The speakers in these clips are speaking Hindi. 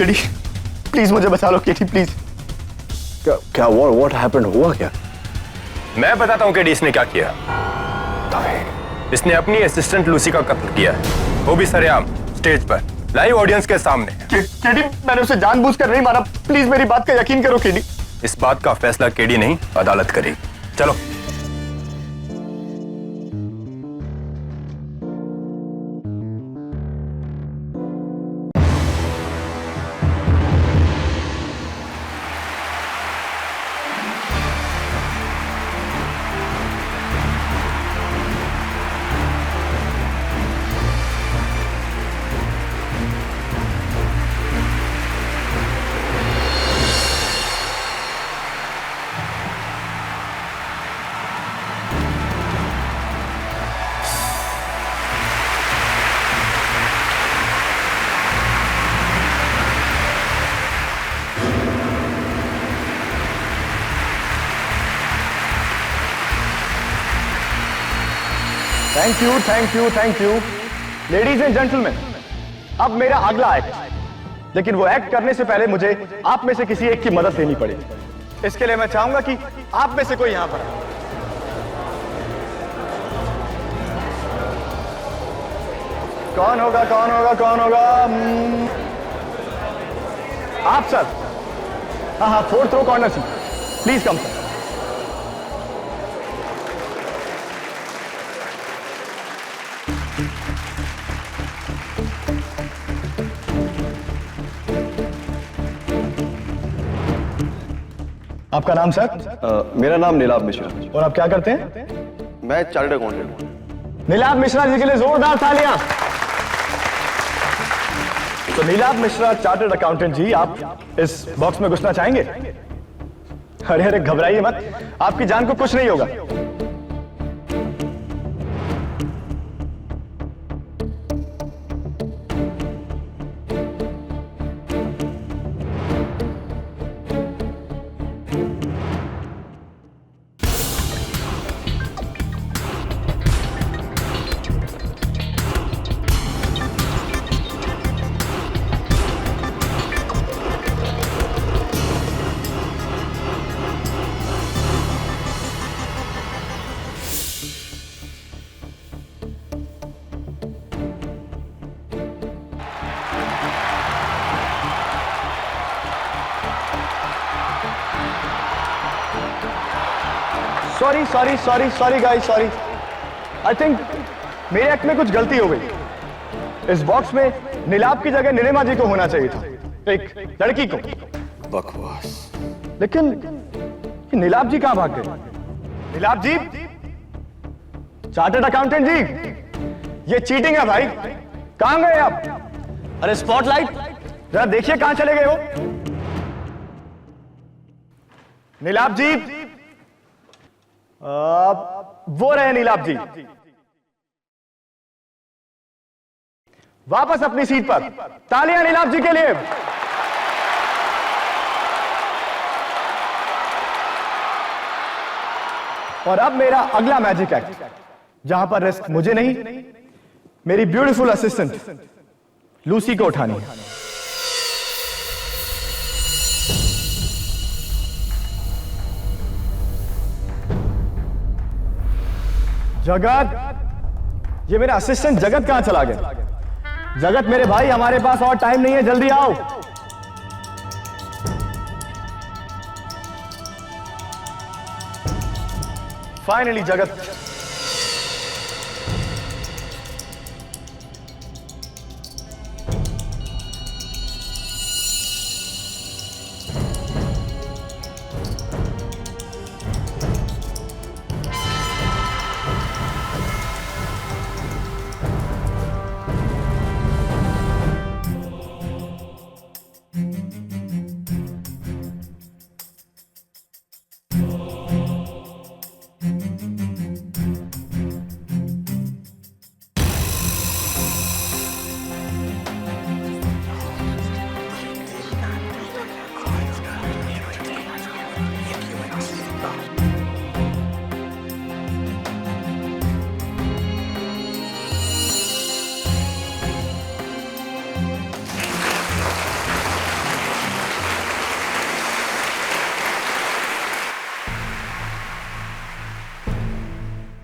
केडी प्लीज मुझे बचा लो, केडी प्लीज। क्या व्हाट हैपेंड, हुआ क्या? मैं बताता हूँ केडी इसने क्या किया। इसने अपनी असिस्टेंट लूसी का कत्ल किया है, वो भी सरेआम स्टेज पर लाइव ऑडियंस के सामने। केडी मैंने उसे जानबूझकर नहीं मारा, प्लीज मेरी बात का यकीन करो केडी। इस बात का फैसला केडी नहीं अदालत करेगी। चलो। Thank you thank you thank you. Ladies and gentleman, अब मेरा अगला एक्ट, लेकिन वो एक्ट करने से पहले मुझे आप में से किसी एक की मदद लेनी पड़ेगी। इसके लिए मैं चाहूंगा कि आप में से कोई यहां पर आए। कौन होगा कौन होगा कौन होगा? आप सर। हाँ, fourth row corner seat, please come sir. आपका नाम सर? मेरा नाम नीलाभ मिश्रा। और आप क्या करते हैं? मैं चार्टर्ड अकाउंटेंट हूँ। नीलाभ मिश्रा जी के लिए जोरदार तालियां। तो नीलाभ मिश्रा चार्टर्ड अकाउंटेंट जी, आप इस बॉक्स में घुसना चाहेंगे? अरे अरे घबराइए मत, आपकी जान को कुछ नहीं होगा। Sorry guys, sorry. I think मेरे एक्ट में कुछ गलती हो गई। इस बॉक्स में नीलाभ की जगह नीलिमा जी को होना चाहिए था, एक लड़की को। बकवास। लेकिन नीलाभ जी कहां भाग गए? नीलाभ जी, चार्टर्ड अकाउंटेंट जी, ये चीटिंग है भाई। कहां गए आप? अरे स्पॉटलाइट जरा देखिए कहां चले गए हो? नीलाभ जी, वो रहे नीलाभ जी, वापस अपनी सीट पर। तालियां नीलाभ जी के लिए। और अब मेरा अगला मैजिक एक्ट, जहां पर रिस्क मुझे नहीं, मेरी ब्यूटीफुल असिस्टेंट लूसी को उठानी है। जगत, ये मेरा असिस्टेंट जगत कहां चला गया? जगत मेरे भाई, हमारे पास और टाइम नहीं है, जल्दी आओ। फाइनली जगत।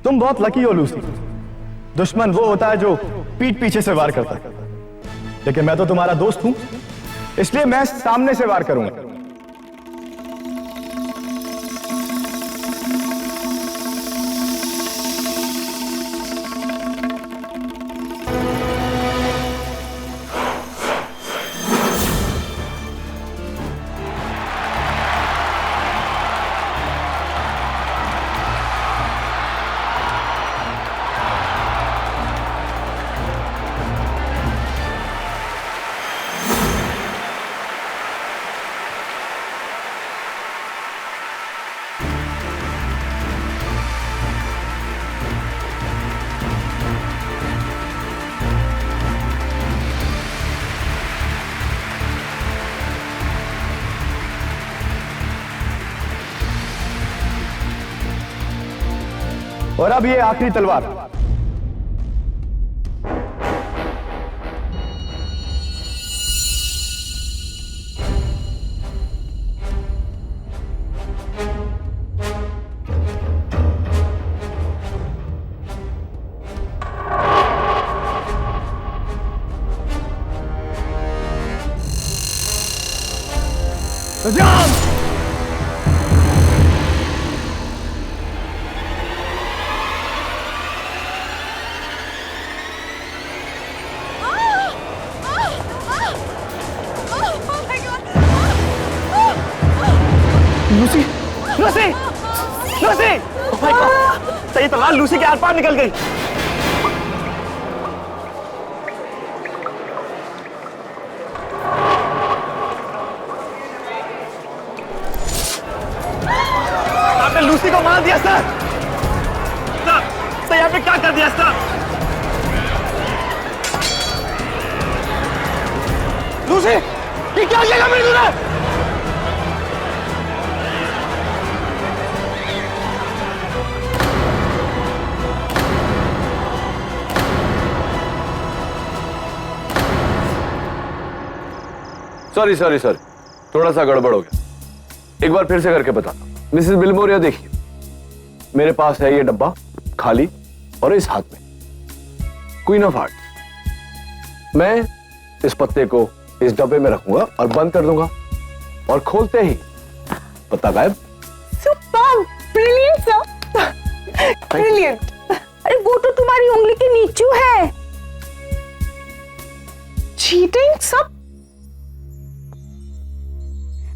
तुम बहुत लकी हो लूसी। दुश्मन वो होता है जो पीठ पीछे से वार करता है, लेकिन मैं तो तुम्हारा दोस्त हूं, इसलिए मैं सामने से वार करूंगा। और अब ये आखिरी तलवार। सजाम! Lucy, Lucy, Lucy! Oh my God! सही तलवार लूसी के आर पार निकल गई। आपने लूसी को मार दिया सर। सर यहाँ पे क्या कर दिया सर? लूसी, ये क्या किया मेरे दूल्हे? सॉरी सॉरी सॉरी, थोड़ा सा गड़बड़ हो गया। एक बार फिर से करके बताता हूं। मिसेस बिलमोरिया, देखिए मेरे पास है ये डब्बा खाली और इस हाथ में क्वीन ऑफ हार्ट्स। मैं इस पत्ते को इस डब्बे में रखूंगा और बंद कर दूंगा, और खोलते ही पत्ता गायब। Super, brilliant sir, brilliant. अरे वो तो तुम्हारी उंगली के नीचू है। चीटिंग सब।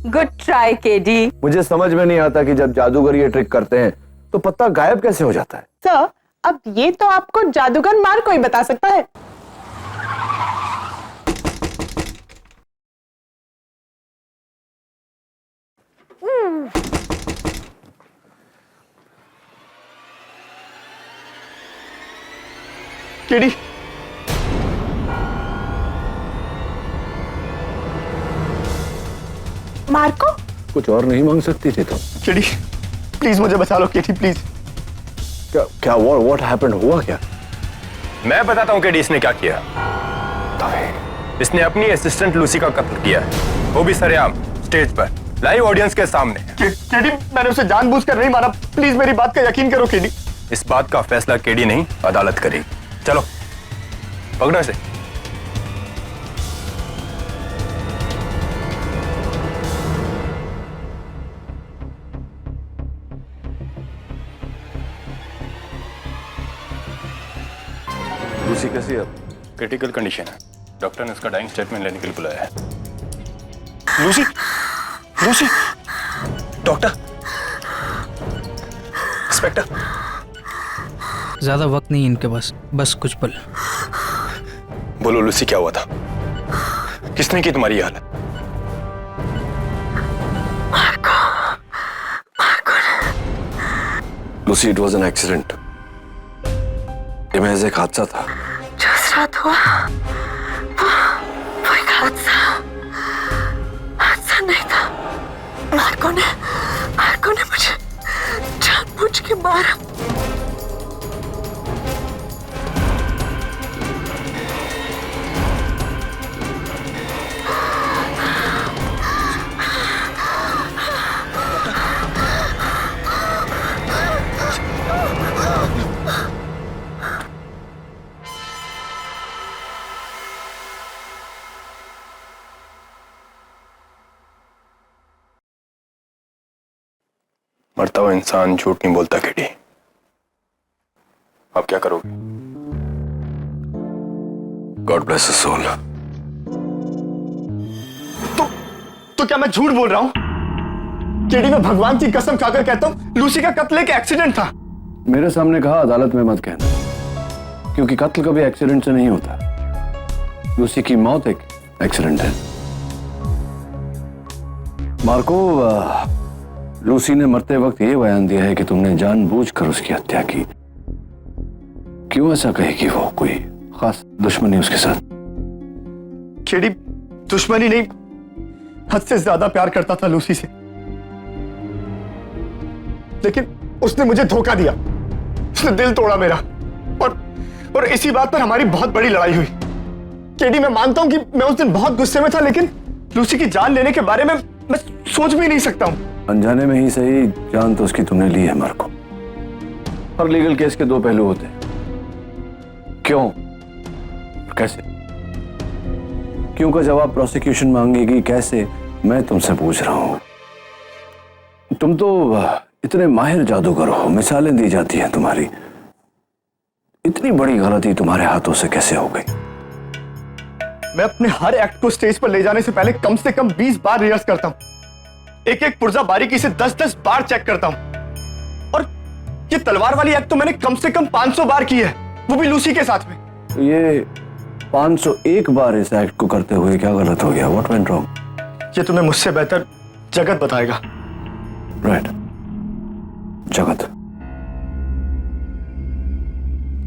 Good try KD. मुझे समझ में नहीं आता कि जब जादूगर ये ट्रिक करते हैं तो पत्ता गायब कैसे हो जाता है। सर, अब ये तो आपको जादूगर मार कोई बता सकता है। केडी, मार्को, कुछ और नहीं मांग सकती थी तुम? केडी, प्लीज मुझे बचा लो केडी, प्लीज। क्या क्या व्हाट हैपेंड, हुआ क्या? मैं बताता हूँ कि इसने क्या किया। इसने अपनी असिस्टेंट लूसी का कत्ल किया है, वो भी सरेआम स्टेज पर, लाइव ऑडियंस के सामने। केडी, मैंने उसे जानबूझकर नहीं मारा, प्लीज मेरी बात का यकीन करो केडी। इस बात का फैसला केडी नहीं, अदालत करेगी। चलो पकड़ो इसे। लूसी कैसी है? क्रिटिकल कंडीशन है, डॉक्टर ने उसका डाइंग स्टेटमेंट लेने के लिए बुलाया है। Lucy, Lucy, doctor, inspector. ज्यादा वक्त नहीं इनके पास, बस कुछ पल। बोलो लूसी, क्या हुआ था? किसने की तुम्हारी हालत? Lucy, it was an accident. ये महज एक हादसा था। जो उस रात हुआ वो एक हादसा नहीं था। मार्को ने मुझे जानबूझ के मारा। मरता हुआ इंसान झूठ नहीं बोलता किटी। आप क्या करोगे? God bless his soul. तो क्या मैं झूठ बोल रहा हूं? केडी, मैं भगवान की कसम खाकर कहता हूं लूसी का कत्ल एक एक्सीडेंट था। मेरे सामने कहा, अदालत में मत कहना, क्योंकि कत्ल कभी एक्सीडेंट से नहीं होता। लूसी की मौत एक एक्सीडेंट है। मार्को, लूसी ने मरते वक्त यह बयान दिया है कि तुमने जानबूझकर उसकी हत्या की। क्यों ऐसा कहेगी वो? कोई खास दुश्मनी उसके साथ? केडी, दुश्मनी नहीं, हद से ज्यादा प्यार करता था लूसी से, लेकिन उसने मुझे धोखा दिया। उसने दिल तोड़ा मेरा, और इसी बात पर हमारी बहुत बड़ी लड़ाई हुई। केडी, मैं मानता हूं कि मैं उस दिन बहुत गुस्से में था, लेकिन लूसी की जान लेने के बारे में मैं सोच भी नहीं सकता हूं। अनजाने में ही सही, जान तो उसकी तुमने ली है मार्को। हर लीगल केस के दो पहलू होते हैं। क्यों और कैसे? क्यों का जवाब प्रोसिक्यूशन मांगेगी, कैसे मैं तुमसे पूछ रहा हूं। तुम तो इतने माहिर जादूगर हो, मिसालें दी जाती हैं तुम्हारी। इतनी बड़ी गलती तुम्हारे हाथों से कैसे हो गई? मैं अपने हर एक्ट को स्टेज पर ले जाने से पहले कम से कम 20 बार रिहर्स करता हूं। एक एक पुर्जा बारीकी से 10-10 बार चेक करता हूं। और ये तलवार वाली एक्ट तो मैंने कम से कम 500 बार की है, वो भी लूसी के साथ में। तो ये 501 बार इस एक्ट को करते हुए क्या गलत हो गया? What went wrong? ये तुम्हें मुझसे बेहतर जगत बताएगा। राइट, जगत।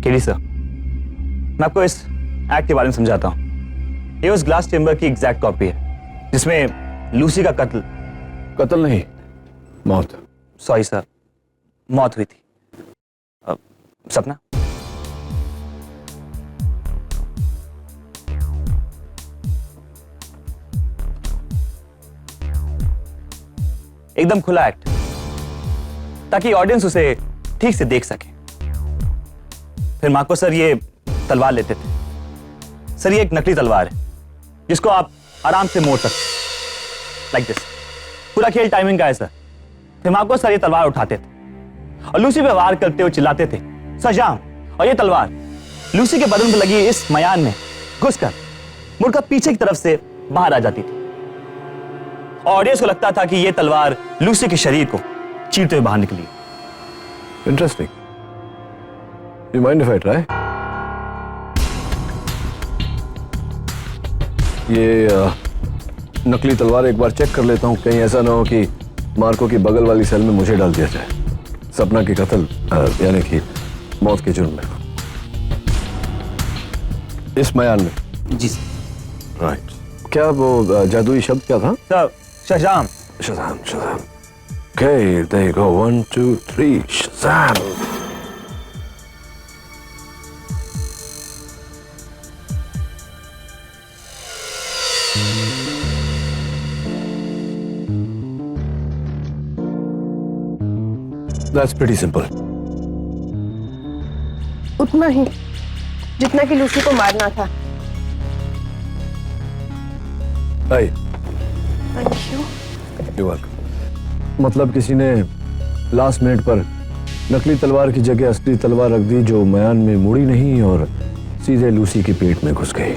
केडी सर, मैं आपको इस एक्ट के बारे में समझाता हूं। ये उस ग्लास चेंबर की एग्जैक्ट कॉपी है जिसमें लूसी का कत्ल नहीं, मौत। सॉरी सर, मौत हुई थी। सपना, एकदम खुला एक्ट, ताकि ऑडियंस उसे ठीक से देख सके। फिर मार्को सर ये तलवार लेते थे। सर, ये एक नकली तलवार है जिसको आप आराम से मोड़ सकते, लाइक दिस। पूरा खेल टाइमिंग का है सर। फिर मार्को सर ये तलवार उठाते थे और लूसी पे वार करते हुए चिल्लाते थे, सजाम। और ये तलवार लूसी के बदन पर लगी इस मयान में घुसकर मुड़कर पीछे की तरफ से बाहर आ जाती थी। ऑडियंस को लगता था कि यह तलवार लूसी के शरीर को चीरते हुए बाहर निकली। Interesting. You mind if I try? ये नकली तलवार एक बार चेक कर लेता हूं, कहीं ऐसा ना हो कि मार्को की बगल वाली सेल में मुझे डाल दिया जाए, सपना की कत्ल यानी कि मौत के जुर्म में। इस मयान में? जी सर। राइट। क्या वो जादुई शब्द क्या था? Sir, Shazam. Shazam, Shazam. Okay, there you go. 1, 2, 3, Shazam! That's pretty simple. उतना ही जितना कि लूसी को मारना था। Hey, thank you. you're welcome. मतलब किसी ने लास्ट मिनट पर नकली तलवार की जगह असली तलवार रख दी जो मयान में मुड़ी नहीं और सीधे लूसी के पेट में घुस गई।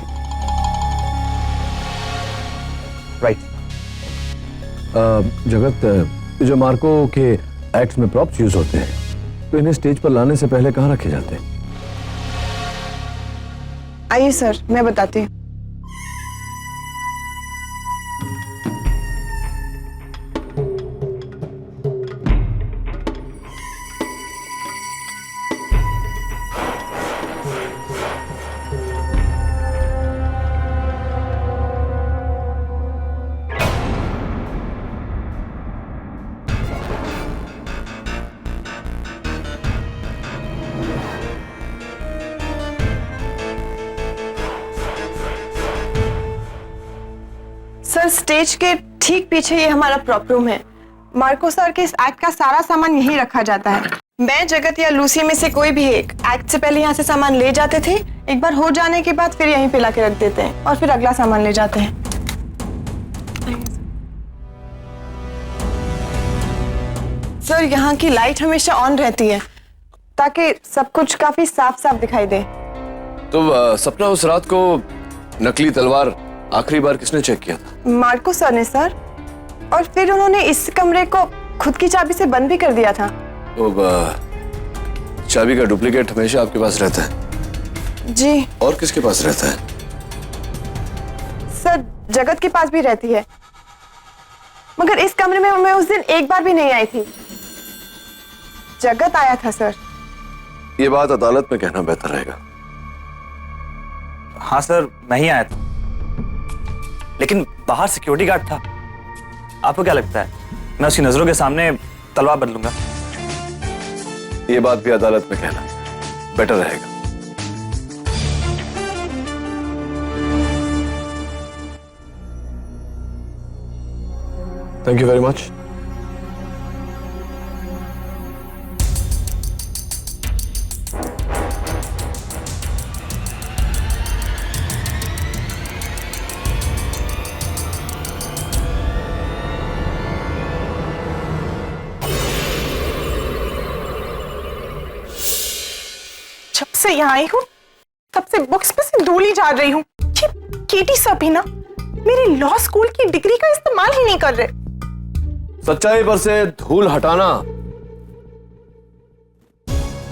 राइट। जगत, जो मार्को के एक्ट्स में प्रॉप्स यूज होते हैं, तो इन्हें स्टेज पर लाने से पहले कहाँ रखे जाते हैं? आइए सर, मैं बताती हूँ। सर, स्टेज के ठीक पीछे ये हमारा प्रॉप रूम है। मार्को सर के इस एक्ट का सारा सामान यहीं रखा जाता है। मैं, जगत या लूसी में से कोई भी एक एक्ट से पहले यहाँ से सामान ले जाते थे। एक बार हो जाने के बाद फिर यहीं पे ला के रख देते हैं और फिर अगला सामान ले जाते हैं। सर यहाँ की लाइट हमेशा ऑन रहती है ताकि सब कुछ काफी साफ साफ दिखाई दे। तो सपना, उस रात को नकली तलवार आखिरी बार किसने चेक किया था? मार्को सर ने सर, और फिर उन्होंने इस कमरे को खुद की चाबी से बंद भी कर दिया था। तो चाबी का डुप्लीकेट हमेशा आपके पास रहता है? जी। और किसके पास रहता है? सर जगत के पास भी रहती है, मगर इस कमरे में मैं उस दिन एक बार भी नहीं आई थी। जगत आया था सर। ये बात अदालत में कहना बेहतर रहेगा। हाँ सर, मैं ही आया था, लेकिन बाहर सिक्योरिटी गार्ड था। आपको क्या लगता है मैं उसकी नजरों के सामने तलवार बदलूंगा? ये बात भी अदालत में कहना बेटर रहेगा। Thank you very much. जब से यहाँ आई हूँ तब से बुक्स पे से धूल ही झाड़ रही हूँ। ये केटी सब ही ना मेरी लॉ स्कूल की डिग्री का इस्तेमाल ही नहीं कर रहे। सच्चाई पर से धूल हटाना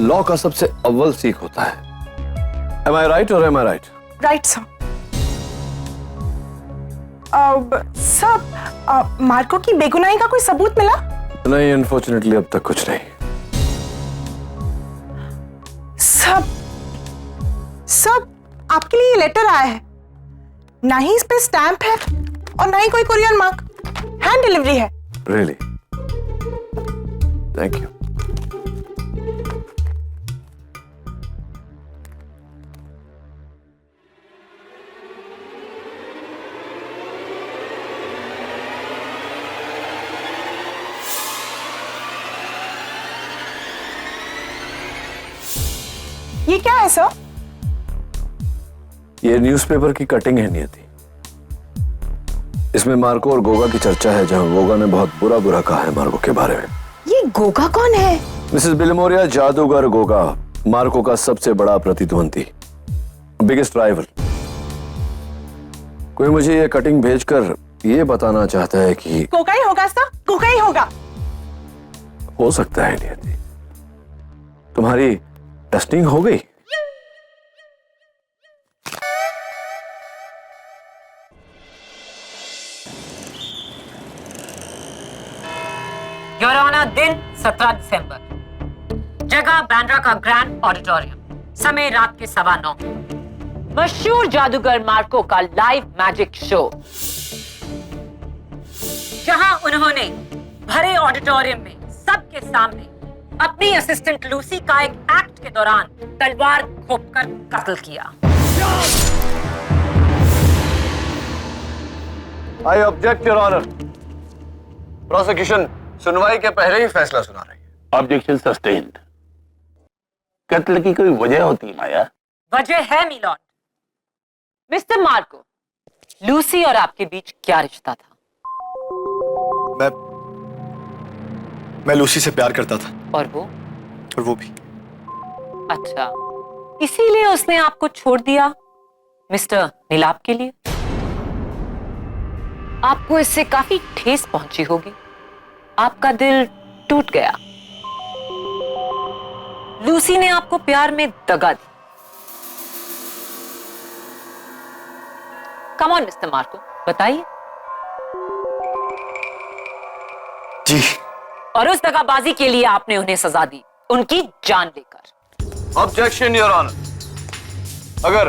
लॉ का सबसे अव्वल सीख होता है। Am I right or am I right? Right sir. Sir, Marco की बेगुनाही का कोई सबूत मिला? नहीं, अनफॉर्चुनेटली अब तक कुछ नहीं। सब आपके लिए ये लेटर आया है, ना ही इस पे स्टैंप है और ना ही कोई कुरियर मार्क, हैंड डिलीवरी है। Really? Thank you. ये क्या है सर? ये न्यूज़पेपर की कटिंग है नियति। इसमें मार्को और गोगा की चर्चा है, जहां गोगा ने बहुत बुरा कहा है मार्को के बारे में। ये गोगा कौन है? मिसेस बिलमोरिया, जादूगर गोगा मार्को का सबसे बड़ा प्रतिद्वंदी, बिगेस्ट राइवल। कोई मुझे ये कटिंग भेजकर ये बताना चाहता है कि गोगा ही होगा सर, गोगा ही होगा। हो सकता है नियति। तुम्हारी टेस्टिंग हो गई? योर ऑनर, दिन 17 दिसंबर, जगह बांद्रा का ग्रैंड ऑडिटोरियम, समय रात के 9:15। मशहूर जादूगर मार्को का लाइव मैजिक शो, जहां उन्होंने भरे ऑडिटोरियम में सबके सामने अपनी असिस्टेंट लूसी का एक एक्ट के दौरान तलवार घोंपकर कत्ल किया। I object your honour. Prosecution सुनवाई के पहले ही फैसला सुना रही है। Objection sustained. कत्ल की कोई वजह होती है माया? वजह है मिलॉर्ड। मिस्टर मार्को, लूसी और आपके बीच क्या रिश्ता था? मैं लूसी से प्यार करता था। और वो भी। अच्छा, इसीलिए उसने आपको छोड़ दिया मिस्टर नीलाप के लिए? आपको इससे काफी ठेस पहुंची होगी, आपका दिल टूट गया। लूसी ने आपको प्यार में दगा दी। कम ऑन मिस्टर मार्को, बताइए। जी। और उस दगाबाजी के लिए आपने उन्हें सजा दी, उनकी जान लेकर। Objection your honour. अगर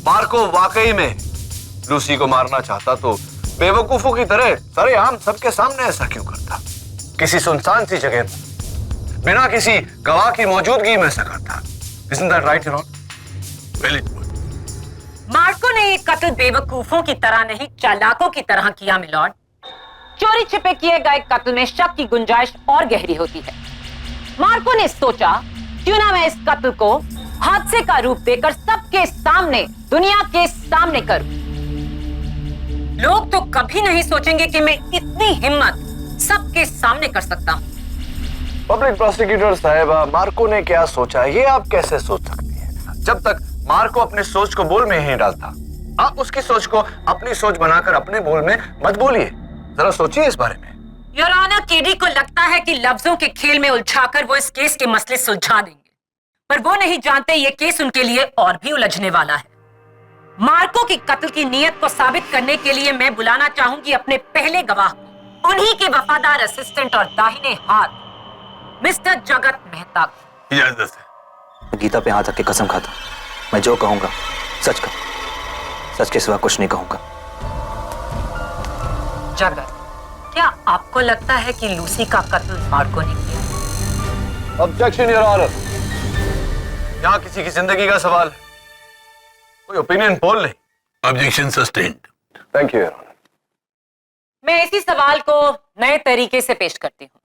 मार्को वाकई में लूसी को मारना चाहता तो बेवकूफों की तरह सरेआम सबके सामने ऐसा क्यों करता? किसी सुनसान सी जगह पर बिना किसी गवाह की मौजूदगी में ऐसा करता। Isn't that right, your honor? Well, it would. Marco ने ये कत्ल बेवकूफों की तरह नहीं, चालाकों की तरह किया मिलॉर्ड। चोरी छिपे किए गए कत्ल में शक की गुंजाइश और गहरी होती है। मार्को ने सोचा, क्यों ना मैं इस कत्ल को हादसे का रूप देकर सबके सामने, दुनिया के सामने करूं। लोग तो कभी नहीं सोचेंगे कि मैं इतनी हिम्मत सबके सामने कर सकता हूँ। पब्लिक प्रोसिक्यूटर साहिबा, मार्को ने क्या सोचा ये आप कैसे सोच सकती हैं? जब तक मार्को अपने सोच को बोल में ही नहीं डालता, आप उसकी सोच को अपनी सोच बनाकर अपने बोल में मत बोलिए। जरा सोचिए इस बारे में। योर ऑनर, केडी को लगता है कि लफ्जों के खेल में उलझाकर वो इस केस के मसले सुलझा देंगे, पर वो नहीं जानते ये केस उनके लिए और भी उलझने वाला है। मार्को की कत्ल की नीयत को साबित करने के लिए मैं बुलाना चाहूंगी अपने पहले गवाह को, उन्हीं के वफादार असिस्टेंट और दाहिने हाथ मिस्टर जगत मेहता को। इजाजत है। गीता पे हाथ रख के कसम खाता हूं, मैं जो कहूंगा सच कहूंगा, सच के सिवा कुछ नहीं कहूंगा। जगत, क्या आपको लगता है कि लूसी का कत्ल मार्को ने किया? Objection your honour. यहाँ किसी की जिंदगी का सवाल है, कोई ओपिनियन पोल नहीं। Objection sustained. Thank you your honour. मैं इसी सवाल को नए तरीके से पेश करती हूँ।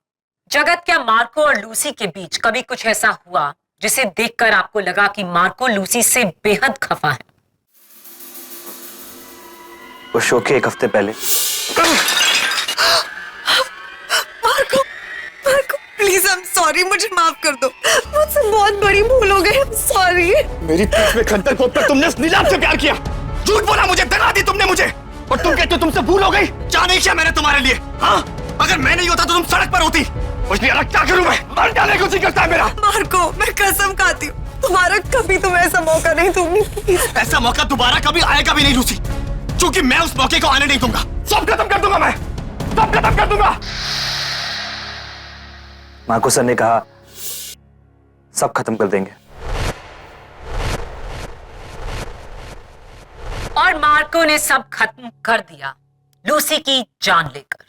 जगत, क्या मार्को और लूसी के बीच कभी कुछ ऐसा हुआ जिसे देखकर आपको लगा कि मार्को लूसी से बेहद खफा है? उस शो के एक हफ्ते पहले। Marco, Marco please, I am sorry, मुझे माफ कर दो, मुझसे बहुत बड़ी भूल हो गई, आई एम सॉरी। मेरी पीठ में खंजर खोदकर तुमने उस नीलाम से प्यार किया, झूठ बोला मुझे, दगा दी तुमने मुझे, और तुम कहते हो तुमसे भूल हो गई। क्या नहीं किया मैंने तुम्हारे लिए? हाँ, अगर मैं नहीं होता तो तुम सड़क पर होती। कुछ नहीं, अलग क्या करूं मैं? मर जाने को जी करता है मेरा। मार्को, मैं कसम खाती हूँ, तुम्हारा कभी तुम्हें ऐसा मौका नहीं दूंगी। ऐसा मौका दोबारा कभी आएगा भी नहीं लूसी, क्योंकि मैं उस मौके को आने नहीं दूंगा। सब खत्म कर दूंगा, मैं सब खत्म कर दूंगा। मार्को सर ने कहा सब खत्म कर देंगे, और मार्को ने सब खत्म कर दिया, लूसी की जान लेकर।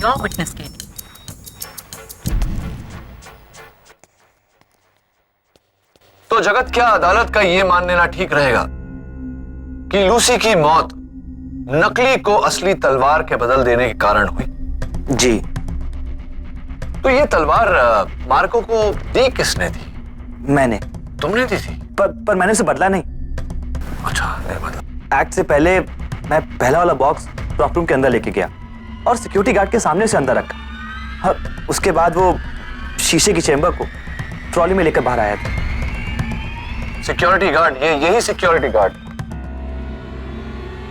Your witness KD. तो जगत, क्या अदालत का यह मान लेना ठीक रहेगा कि लूसी की मौत नकली को असली तलवार के बदल देने के कारण हुई? जी। तो ये तलवार मार्को को दी किसने थी? मैंने। तुमने दी थी? पर मैंने उसे बदला नहीं। अच्छा, नहीं बदला। एक्ट से पहले मैं पहला वाला बॉक्स प्रॉप रूम के अंदर लेके गया और सिक्योरिटी गार्ड के सामने से अंदर रखा, और उसके बाद वो शीशे की चेंबर को ट्रॉली में लेकर बाहर आया था। सिक्योरिटी गार्ड, यही सिक्योरिटी गार्ड,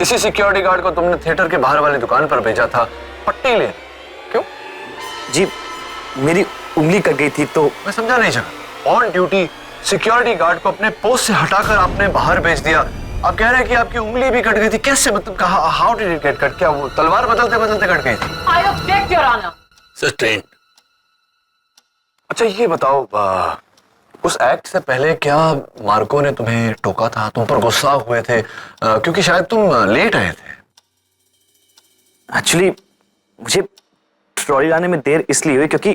इसी सिक्योरिटी गार्ड को तुमने थिएटर के बाहर वाली दुकान पर भेजा था पट्टी ले। क्यों? जी, मेरी उंगली कट गई थी तो। मैं समझा नहीं जगह। ऑन ड्यूटी सिक्योरिटी गार्ड को अपने पोस्ट से हटाकर आपने बाहर भेज दिया। आप कह रहे हैं कि आपकी उंगली भी कट गई थी, कैसे? मतलब how did it get cut? क्या वो तलवार बदलते बदलते कट गई थी? I object your honour. Sustained. अच्छा, ये बताओ, उस एक्ट से पहले क्या मार्को ने तुम्हें टोका था? तुम पर गुस्सा हुए थे क्योंकि शायद तुम लेट आए थे? एक्चुअली मुझे ट्रॉली लाने में देर इसलिए हुई क्योंकि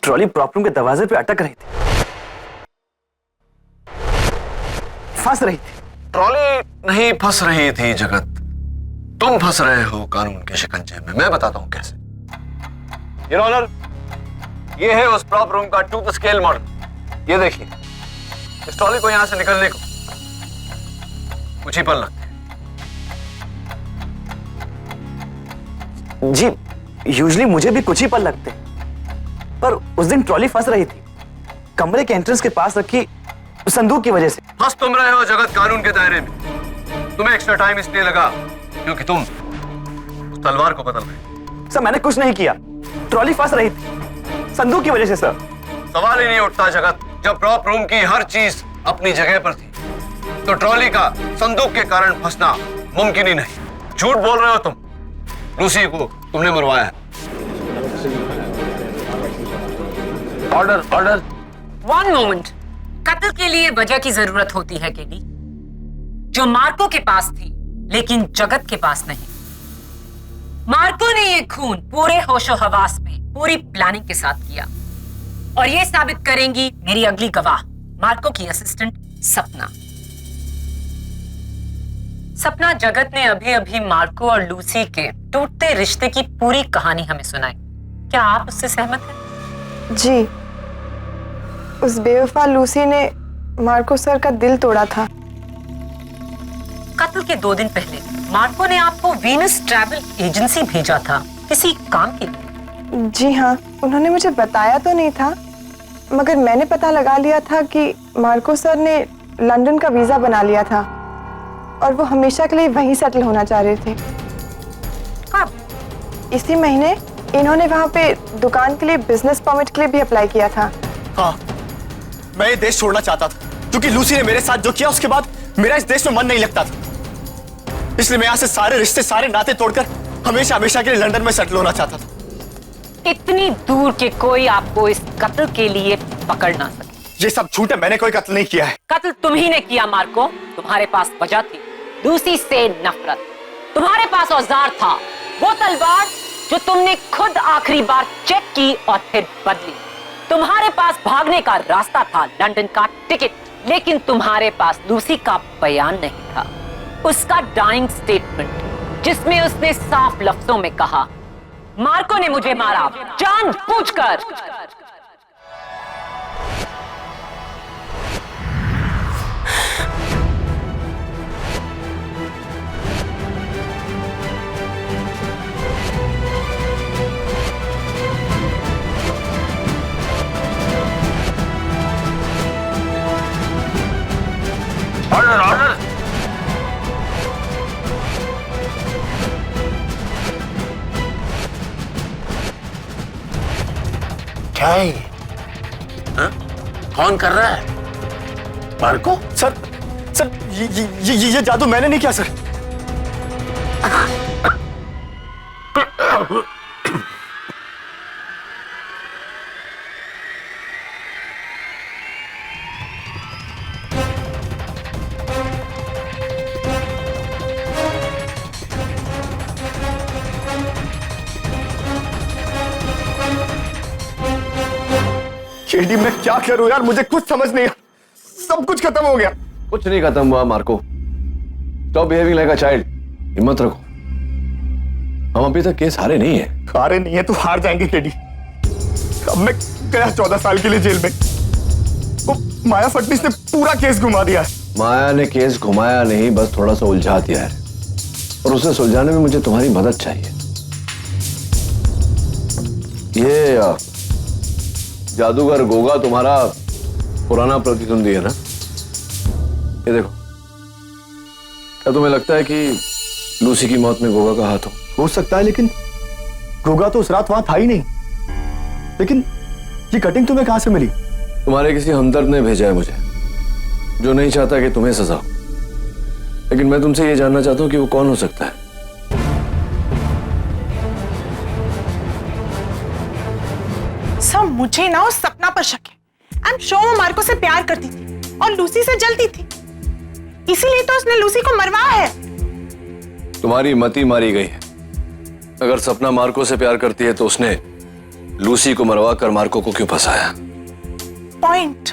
ट्रॉली प्रॉप रूम के दरवाजे पे अटक रही थी, फंस रही थी। ट्रॉली नहीं फंस रही थी जगत, तुम फंस रहे हो कानून के शिकंजे में। मैं बताता हूं कैसे। योर ऑनर, ये है उस प्रॉप रूम का टूथ स्केल मॉडल। ये देखिए, इस ट्रॉली को यहां से निकलने को कुछ ही पल लगते हैं। जी, यूजुअली मुझे भी कुछ ही पल लगते हैं, पर उस दिन ट्रॉली फंस रही थी कमरे के एंट्रेंस के पास रखी संदूक की वजह से। फंस तुम रहे हो जगत कानून के दायरे में। तुम्हें एक्स्ट्रा टाइम इसलिए लगा क्योंकि तुम उस तलवार को बदल रहे। सर, मैंने कुछ नहीं किया, ट्रॉली फंस रही थी संदूक की वजह से। सर, सवाल ही नहीं उठता जगत। जब प्रॉप रूम की हर चीज अपनी जगह पर थी तो ट्रॉली का संदूक के कारण फंसना मुमकिन ही नहीं। झूठ बोल रहे हो तुम। लूसी को तुमने मरवाया है। Order, order. One moment. कत्ल के लिए वजह की जरूरत होती है केडी, जो मार्को के पास थी लेकिन जगत के पास नहीं। मार्को ने ये खून पूरे होशो हवास में पूरी प्लानिंग के साथ किया, और ये साबित करेंगी मेरी अगली गवाह, मार्को की असिस्टेंट सपना। सपना, जगत ने अभी अभी मार्को और लूसी के टूटते रिश्ते की पूरी कहानी हमें सुनाई। क्या आप उससे सहमत हैं? जी, उस बेवफा लूसी ने मार्को सर का दिल तोड़ा था। कत्ल के 2 दिन पहले मार्को ने आपको वीनस ट्रैवल एजेंसी भेजा था किसी काम के लिए। जी हाँ, उन्होंने मुझे बताया तो नहीं था, मगर मैंने पता लगा लिया था कि मार्को सर ने लंदन का वीजा बना लिया था और वो हमेशा के लिए वहीं सेटल होना चाह रहे थे। कब? इसी महीने इन्होंने वहाँ पे दुकान के लिए बिजनेस परमिट के लिए भी अप्लाई किया था। हाँ, मैं ये देश छोड़ना चाहता था क्योंकि लूसी ने मेरे साथ जो किया उसके बाद मेरा इस देश में मन नहीं लगता था। इसलिए मैं यहाँ से सारे रिश्ते, सारे नाते तोड़कर हमेशा हमेशा के लिए लंदन में सेटल होना चाहता था। इतनी दूर के कोई आपको इस कत्ल के लिए पकड़ ना सके। ये सब झूठ है, मैंने कोई कत्ल नहीं किया है। कत्ल तुम ही ने किया मार्को। तुम्हारे पास वजह थी, लूसी से नफरत। तुम्हारे पास औजार था, वो तलवार जो तुमने खुद आखिरी बार चेक की और फिर बदली। तुम्हारे पास भागने का रास्ता था, लंदन का टिकट, लेकिन तुम्हारे पास लूसी का बयान नहीं था, उसका डाइंग स्टेटमेंट, जिसमें उसने साफ लफ्जों में कहा, मार्को ने मुझे मारा जानबूझकर। Order order. क्या है ये? हाँ? कौन कर रहा है? मार्को? सर, ये जादू मैंने नहीं किया सर। केडी, मैं क्या करूं यार, मुझे कुछ समझ नहीं आ। सब कुछ खत्म हो गया। कुछ नहीं खत्म हुआ Marco. Stop behaving like a child. हिम्मत रखो, हम अभी तक केस हारे नहीं है। हारे नहीं है तो हार जाएंगे केडी। अब मैं गया 14 साल के लिए जेल में। वो माया फडणवीस ने पूरा केस घुमा दिया है। माया ने केस घुमाया नहीं, बस थोड़ा सा उलझा दिया है, और उसे सुलझाने में मुझे तुम्हारी मदद चाहिए। ये जादूगर गोगा तुम्हारा पुराना प्रतिद्वंदी है ना? ये देखो, क्या तुम्हें लगता है कि लूसी की मौत में गोगा का हाथ हो सकता है, लेकिन गोगा तो उस रात वहां था ही नहीं। लेकिन ये कटिंग तुम्हें कहां से मिली? तुम्हारे किसी हमदर्द ने भेजा है मुझे, जो नहीं चाहता कि तुम्हें सजा हो। लेकिन मैं तुमसे ये जानना चाहता हूं कि वो कौन हो सकता है। सब मुझे ना उस सपना पर शक है। आई एम श्योर वो मार्को से प्यार करती थी और लूसी से जलती थी, इसीलिए तो उसने लूसी को मरवाया है। तुम्हारी मती मारी गई है। अगर सपना मार्को से प्यार करती है तो उसने लूसी को मरवा कर मार्को को क्यों फंसाया? पॉइंट।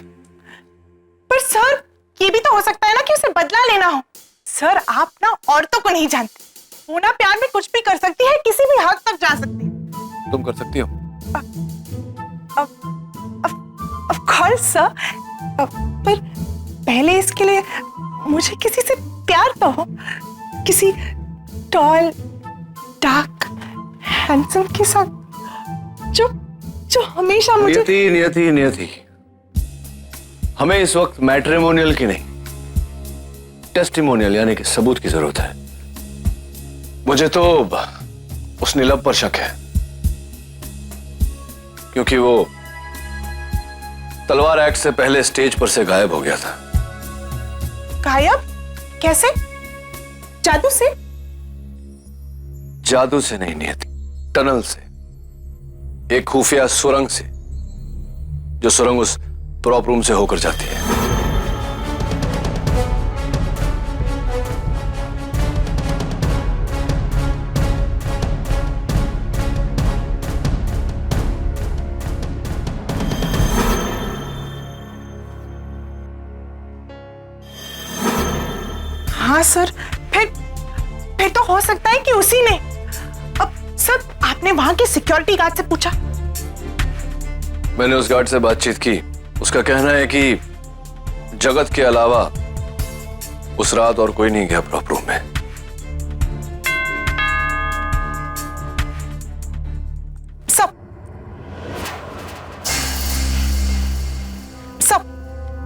पर सर, ये भी तो हो सकता है ना कि उसे बदला लेना हो। सर, आप ना औरतों को नहीं जानते, वो ना प्यार में कुछ भी कर सकती है, किसी भी हद तक जा सकती है। तुम कर सकती हो? Of course, sir. पर पहले इसके लिए मुझे किसी से प्यार तो हो, किसी टॉल, डार्क, हैंडसम के साथ जो हमेशा मुझे। नियति, हमें इस वक्त मैट्रिमोनियल की नहीं, टेस्टिमोनियल यानी कि सबूत की जरूरत है। मुझे तो उस नीलम पर शक है, क्योंकि वो तलवार एक्ट से पहले स्टेज पर से गायब हो गया था। गायब? कैसे? जादू से? जादू से नहीं नियति, टनल से, एक खुफिया सुरंग से, जो सुरंग उस प्रॉप रूम से होकर जाती है। हाँ सर, फिर तो हो सकता है कि उसी ने। अब सर, आपने वहां के सिक्योरिटी गार्ड से पूछा? मैंने उस गार्ड से बातचीत की। उसका कहना है कि जगत के अलावा उस रात और कोई नहीं गया प्रॉप रूम में। सब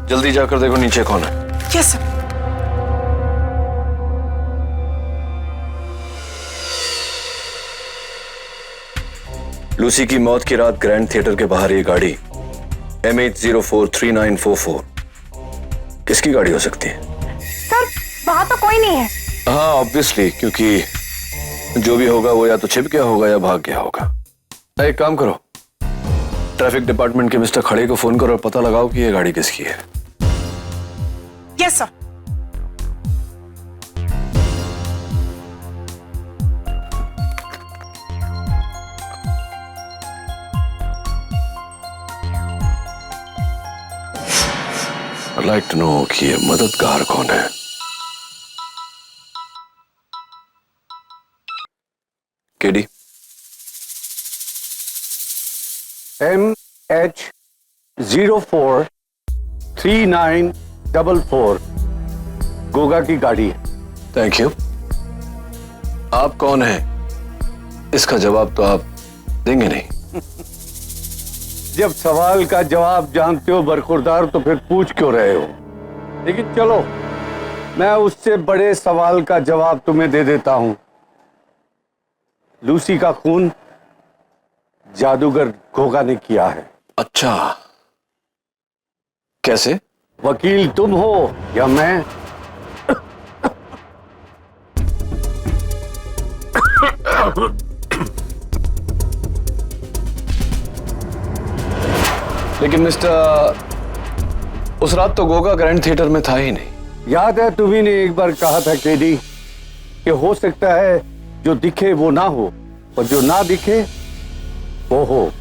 जल्दी जाकर देखो नीचे कौन है। Yes sir. लूसी की मौत की रात ग्रैंड थिएटर के बाहर ये गाड़ी MH043944 किसकी गाड़ी हो सकती है? सर वहां तो कोई नहीं है। हाँ ऑब्वियसली, क्योंकि जो भी होगा वो या तो छिप गया होगा या भाग गया होगा। एक काम करो, ट्रैफिक डिपार्टमेंट के मिस्टर खड़े को फोन करो और पता लगाओ कि ये गाड़ी किसकी है। Yes sir. I'd like to know कि ये मददगार कौन है। केडी MH043944 गोगा की गाड़ी है। Thank you. आप कौन हैं? इसका जवाब तो आप देंगे नहीं। जब सवाल का जवाब जानते हो बरखुरदार तो फिर पूछ क्यों रहे हो? लेकिन चलो मैं उससे बड़े सवाल का जवाब तुम्हें दे देता हूं। लूसी का खून जादूगर गोगा ने किया है। अच्छा, कैसे? वकील तुम हो या मैं? लेकिन मिस्टर, उस रात तो गोगा ग्रैंड थिएटर में था ही नहीं। याद है तुम्ही ने एक बार कहा था केडी कि हो सकता है जो दिखे वो ना हो और जो ना दिखे वो हो।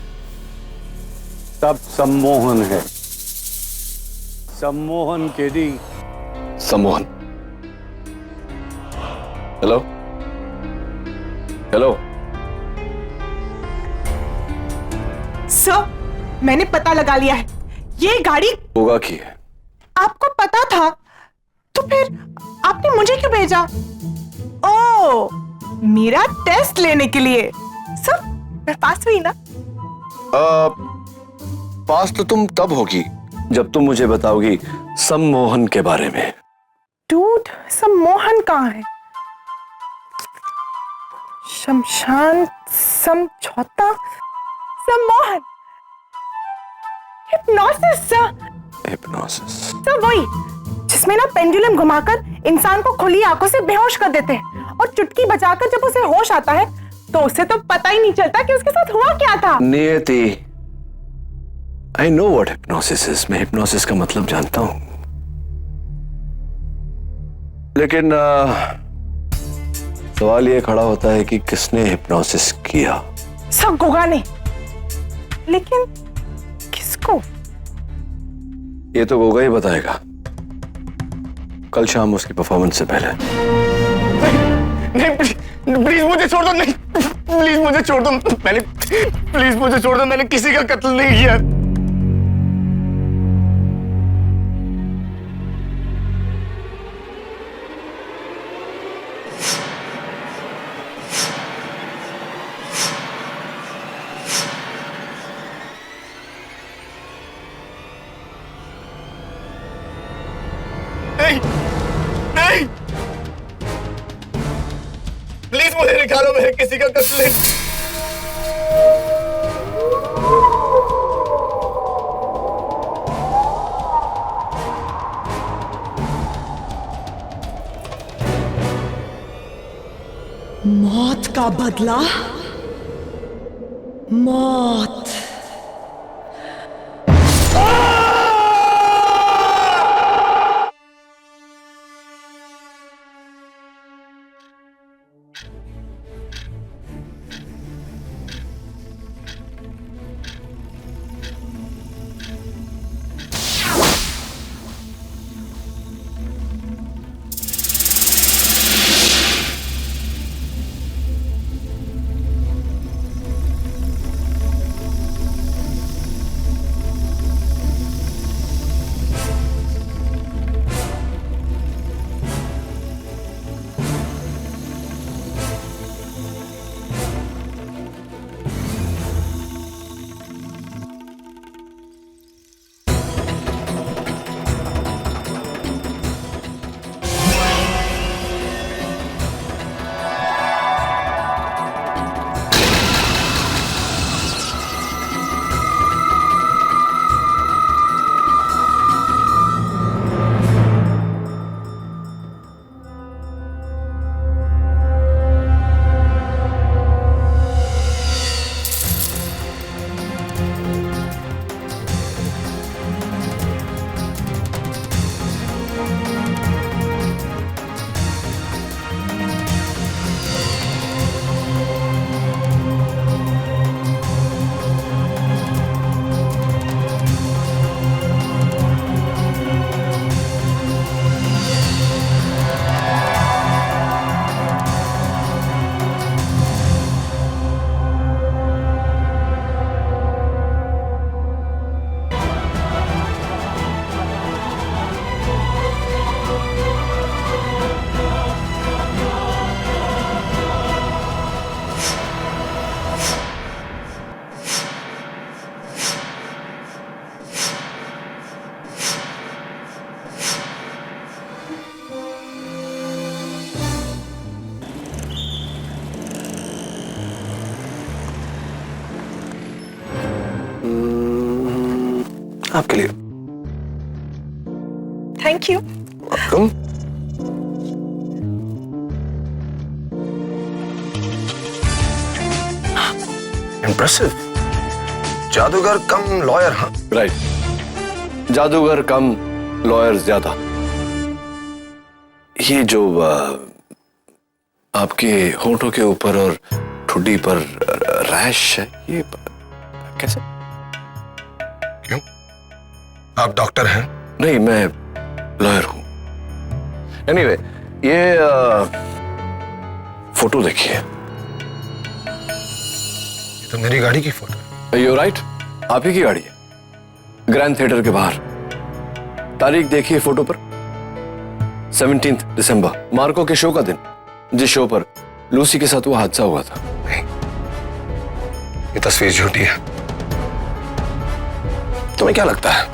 तब सम्मोहन है। सम्मोहन केडी। सम्मोहन। Hello hello. सर मैंने पता लगा लिया है, ये गाड़ी गोगा की है। आपको पता था तो फिर आपने मुझे क्यों भेजा? ओ, मेरा टेस्ट लेने के लिए। सर मैं पास हुई ना? पास तो तुम तब होगी जब तुम मुझे बताओगी सम्मोहन के बारे में। डूड, सम्मोहन कहाँ है? शमशान समझौता, सम्मोहन, हिप्नोसिस सर। हिप्नोसिस सर वही जिसमें ना पेंडुलम घुमाकर इंसान को खुली आंखों से बेहोश कर देते हैं और चुटकी बजाकर जब उसे होश आता है तो उसे तो पता ही नहीं चलता कि उसके साथ हुआ क्या था। नियति, I know what hypnosis is. मैं हिप्नोसिस का मतलब जानता हूं, लेकिन सवाल ये खड़ा होता है कि किसने हिप्नोसिस किया? सब गोगा ने, लेकिन किसको? ये तो गोगा ही बताएगा कल शाम उसकी परफॉर्मेंस से पहले। नहीं प्लीज मुझे छोड़ दो। नहीं प्लीज मुझे छोड़ दो। प्लीज मुझे छोड़ दो। मैंने किसी का कत्ल नहीं किया। नहीं नहीं प्लीज मुझे निकालो। मैंने किसी का कत्ल नहीं। मौत का बदला, मौत। आपके लिए। Thank you. वेलकम। इम्प्रेसिव। जादूगर कम लॉयर। हाँ राइट, जादूगर कम लॉयर ज्यादा। ये जो आपके होठों के ऊपर और ठुड्डी पर रैश है, ये कैसे? क्यों? आप डॉक्टर हैं? नहीं, मैं लॉयर हूं। एनीवे, ये फोटो देखिए। ये तो मेरी गाड़ी की फोटो है। यू राइट, आप ही की गाड़ी है, ग्रैंड थिएटर के बाहर। तारीख देखिए फोटो पर, 17 दिसंबर, मार्को के शो का दिन, जिस शो पर लूसी के साथ वो हादसा हुआ था। नहीं, ये तस्वीर झूठी है। तुम्हें क्या लगता है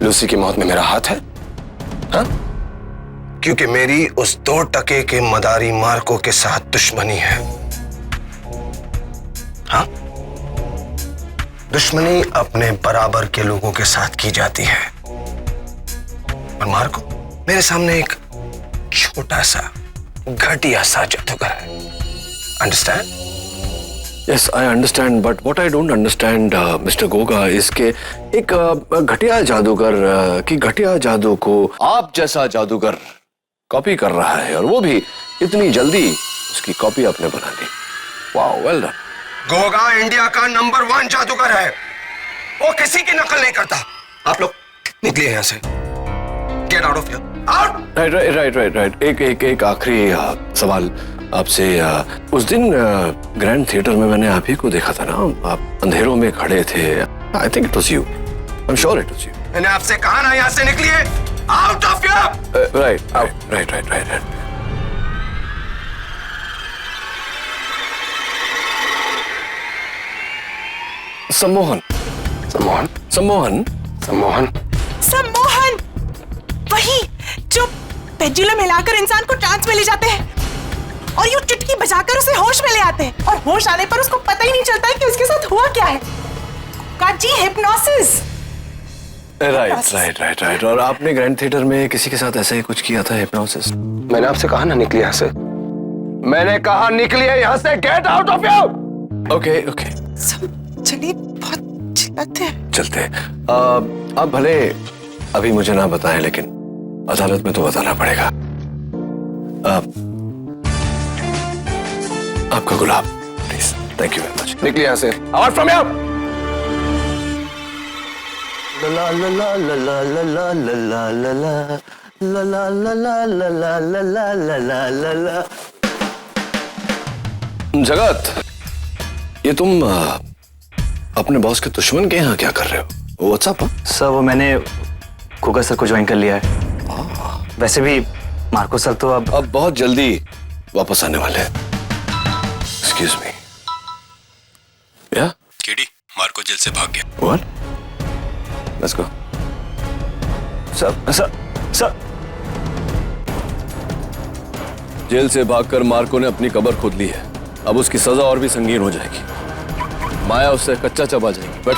लूसी की मौत में मेरा हाथ है? हाँ? क्योंकि मेरी उस 2 टके के मदारी मार्को के साथ दुश्मनी है। हाँ? दुश्मनी अपने बराबर के लोगों के साथ की जाती है, और मार्को मेरे सामने एक छोटा सा घटिया सा जादूगर है। Understand? Yes, I understand, but what I don't understand mister Goga, इसके एक घटिया जादूगर की घटिया जादू को आप जैसा जादूगर कॉपी कर रहा है, और वो भी इतनी जल्दी उसकी कॉपी आपने बना ली। Wow, well done. Goga India का नंबर 1 जादूगर है, वो किसी की नकल नहीं करता। आप लोग निकलिए यहां से। Get out of here. Out. Right. एक आखिरी सवाल आपसे। उस दिन ग्रैंड थिएटर में मैंने आप ही को देखा था ना, आप अंधेरों में खड़े थे। I think it was you, I am sure it was you. मैंने आपसे कहा ना, यहां से निकलिए। Out of here. राइट। सम्मोहन। वही जो पेंडुलम हिलाकर इंसान को ट्रांस में ले जाते हैं और यूं चुटकी बजाकर उसे होश में ले आते हैं, और होश आने पर उसको पता ही नहीं चलता है कि उसके साथ हुआ क्या है। काजी हिप्नोसिस। राइट। और आपने ग्रैंड थिएटर में किसी के साथ ऐसा ही कुछ किया था, हिप्नोसिस? मैंने आपसे कहा ना, निकलिए यहां से। मैंने कहा निकलिए यहां से। Get out of here. Okay. चलिए, बहुत चिल्लाते हैं। चलते हैं। आप भले अभी मुझे ना बताएं, लेकिन अदालत में तो बताना पड़ेगा। आपका गुलाब, please. Thank you very much. निकलिए यहां से। Out from here. जगत, ये तुम अपने बॉस के दुश्मन के यहाँ क्या कर रहे हो? व्हाट्सअप? सर, वो मैंने गोगा सर को ज्वाइन कर लिया है। वैसे भी मार्को सर तो अब बहुत जल्दी वापस आने वाले हैं। Excuse me. या केडी, मार्को जेल से भाग गया। What? Let's go. Sir. Jail से भागकर मार्को ने अपनी कब्र खोद ली है। अब उसकी सजा और भी संगीन हो जाएगी। माया उससे कच्चा चबा जाएगी। बट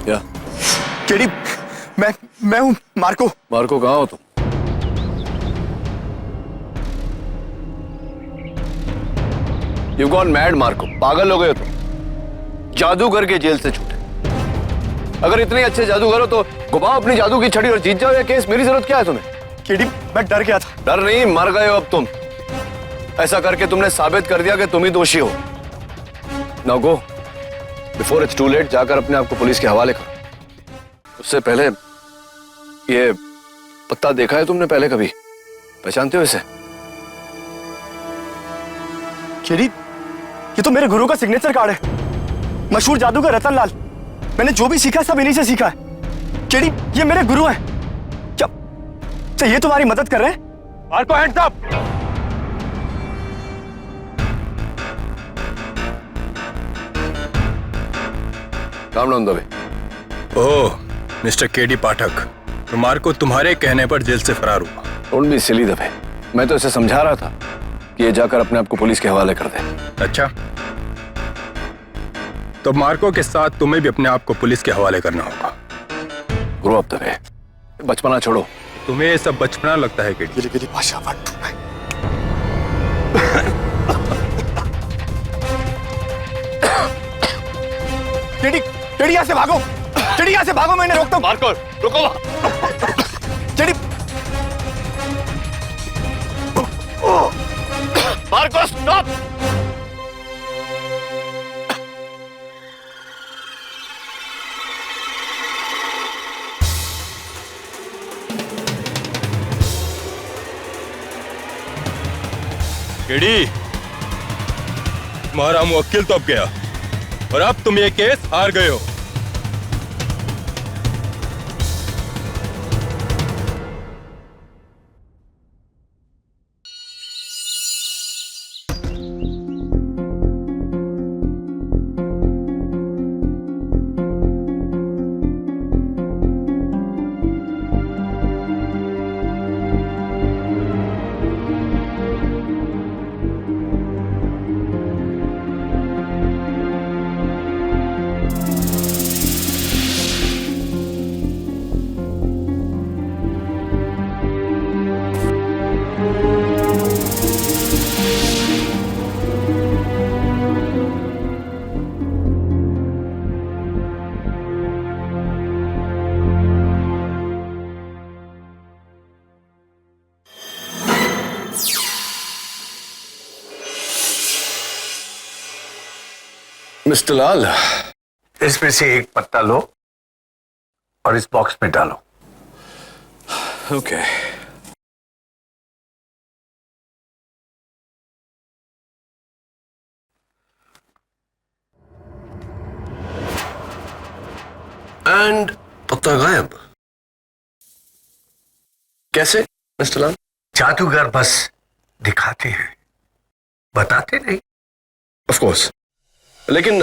या केडी, मैं हूं मार्को। मार्को, कहाँ हो तुम? यू गॉन मैड मार्को, पागल हो गए हो तुम। जादूगर के जेल से छूटे। अगर इतने अच्छे जादूगर हो तो घुमाओ अपनी जादू की छड़ी और जीत जाओ। ये केस मेरी जरूरत क्या है तुम्हें? केडी, मैं डर गया था। डर नहीं, मर गए हो अब तुम। ऐसा करके तुमने साबित कर दिया कि तुम ही दोषी हो। Now go before it's too late. जाकर अपने आप को पुलिस के हवाले करो। उससे पहले ये पत्ता देखा है तुमने पहले कभी? पहचानते हो इसे? केडी, ये तो मेरे गुरु का सिग्नेचर कार्ड है। मशहूर जादूगर रतन लाल। मैंने जो भी सीखा सब इन्हीं से सीखा है। केडी, ये मेरे गुरु हैं। क्या ये तुम्हारी मदद कर रहे हैं? Marco, hands up. Calm down दबे। ओह, मिस्टर केडी पाठक, तो मार्को तुम्हारे कहने पर जेल से फरार हुआ। डोंट बी सिली दबे। मैं तो इसे समझा रहा था कि ये जाकर अपने आप को पुलिस के हवाले कर दे। अच्छा, तो मार्को के साथ तुम्हें भी अपने आप को पुलिस के हवाले करना होगा। ग्रो अप रे, बचपना छोड़ो। तुम्हें ये सब बचपना लगता है कि गिरी भाषा टेडी, यहाँ से भागो, टेडी यहाँ से भागो, मैंने रोकता हूँ। मार्को रुको। Teddy, Marco stop. टेडी, तुम्हारा मुवक्किल तो अब गया और अब तुम ये केस हार गए हो। मिस्टर लाल, इसमें से एक पत्ता लो और इस बॉक्स में डालो। ओके। एंड पत्ता गायब। कैसे मिस्टर लाल? जादूगर बस दिखाते हैं, बताते नहीं। ऑफ कोर्स, लेकिन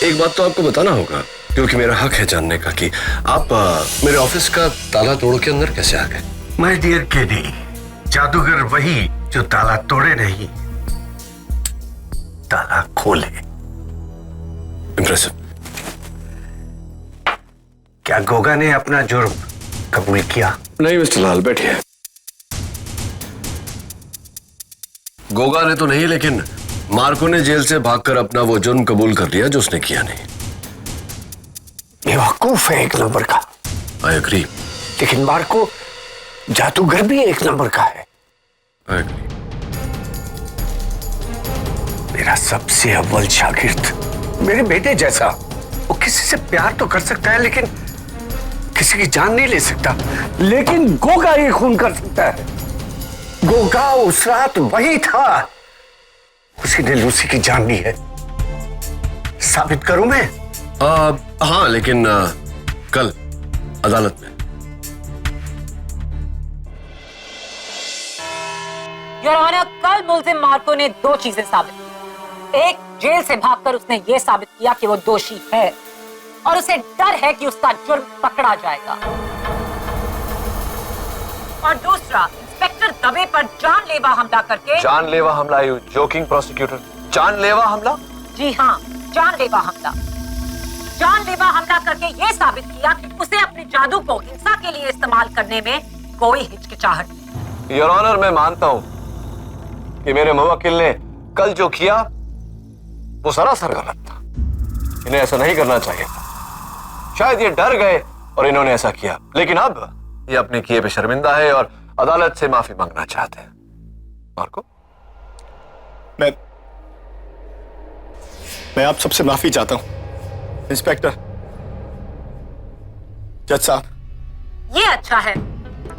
एक बात तो आपको बताना होगा, क्योंकि मेरा हक है जानने का कि आप मेरे ऑफिस का ताला तोड़ के अंदर कैसे आ गए। माय डियर केडी, जादूगर वही जो ताला तोड़े नहीं, ताला खोले। इंप्रेसिव। क्या गोगा ने अपना जुर्म कबूल किया? नहीं मिस्टर लाल, बैठिए। गोगा ने तो नहीं, लेकिन मार्को ने जेल से भागकर अपना वो जुर्म कबूल कर लिया जो उसने किया नहीं। बेवकूफ है एक नंबर का। I agree. लेकिन मार्को जादूगर भी एक नंबर का है। I agree. मेरा सबसे अव्वल शागिर्द, मेरे बेटे जैसा। वो किसी से प्यार तो कर सकता है, लेकिन किसी की जान नहीं ले सकता। लेकिन गोगा ये खून कर सकता है। गोगा उस रात वही था, उसी ने लूसी की जान ली है। साबित करूं मैं? हाँ, लेकिन कल अदालत में। योर ऑनर, कल मुल्जिम मार्को ने दो चीजें साबित की। एक, जेल से भागकर उसने ये साबित किया कि वो दोषी है और उसे डर है कि उसका जुर्म पकड़ा जाएगा। और दूसरा, इंस्पेक्टर दबे पर जानलेवा हमला करके। जानलेवा हमला? You joking prosecutor? जानलेवा हमला? जी हाँ, जानलेवा हमला। जानलेवा हमला करके ये साबित किया कि उसे अपने जादू को हिंसा के लिए इस्तेमाल करने में कोई हिचकिचाहट नहीं। योर ऑनर, मैं मानता हूं कि मेरे मुवक्किल ने कल जो किया वो सरासर गलत था। इन्हें ऐसा नहीं करना चाहिए था। शायद ये डर गए और इन्होंने ऐसा किया, लेकिन अब ये अपने किए पे शर्मिंदा है और अदालत से माफी मांगना चाहते हैं। मार्को, मैं आप सबसे माफी चाहता हूं इंस्पेक्टर, जज साहब। ये अच्छा है,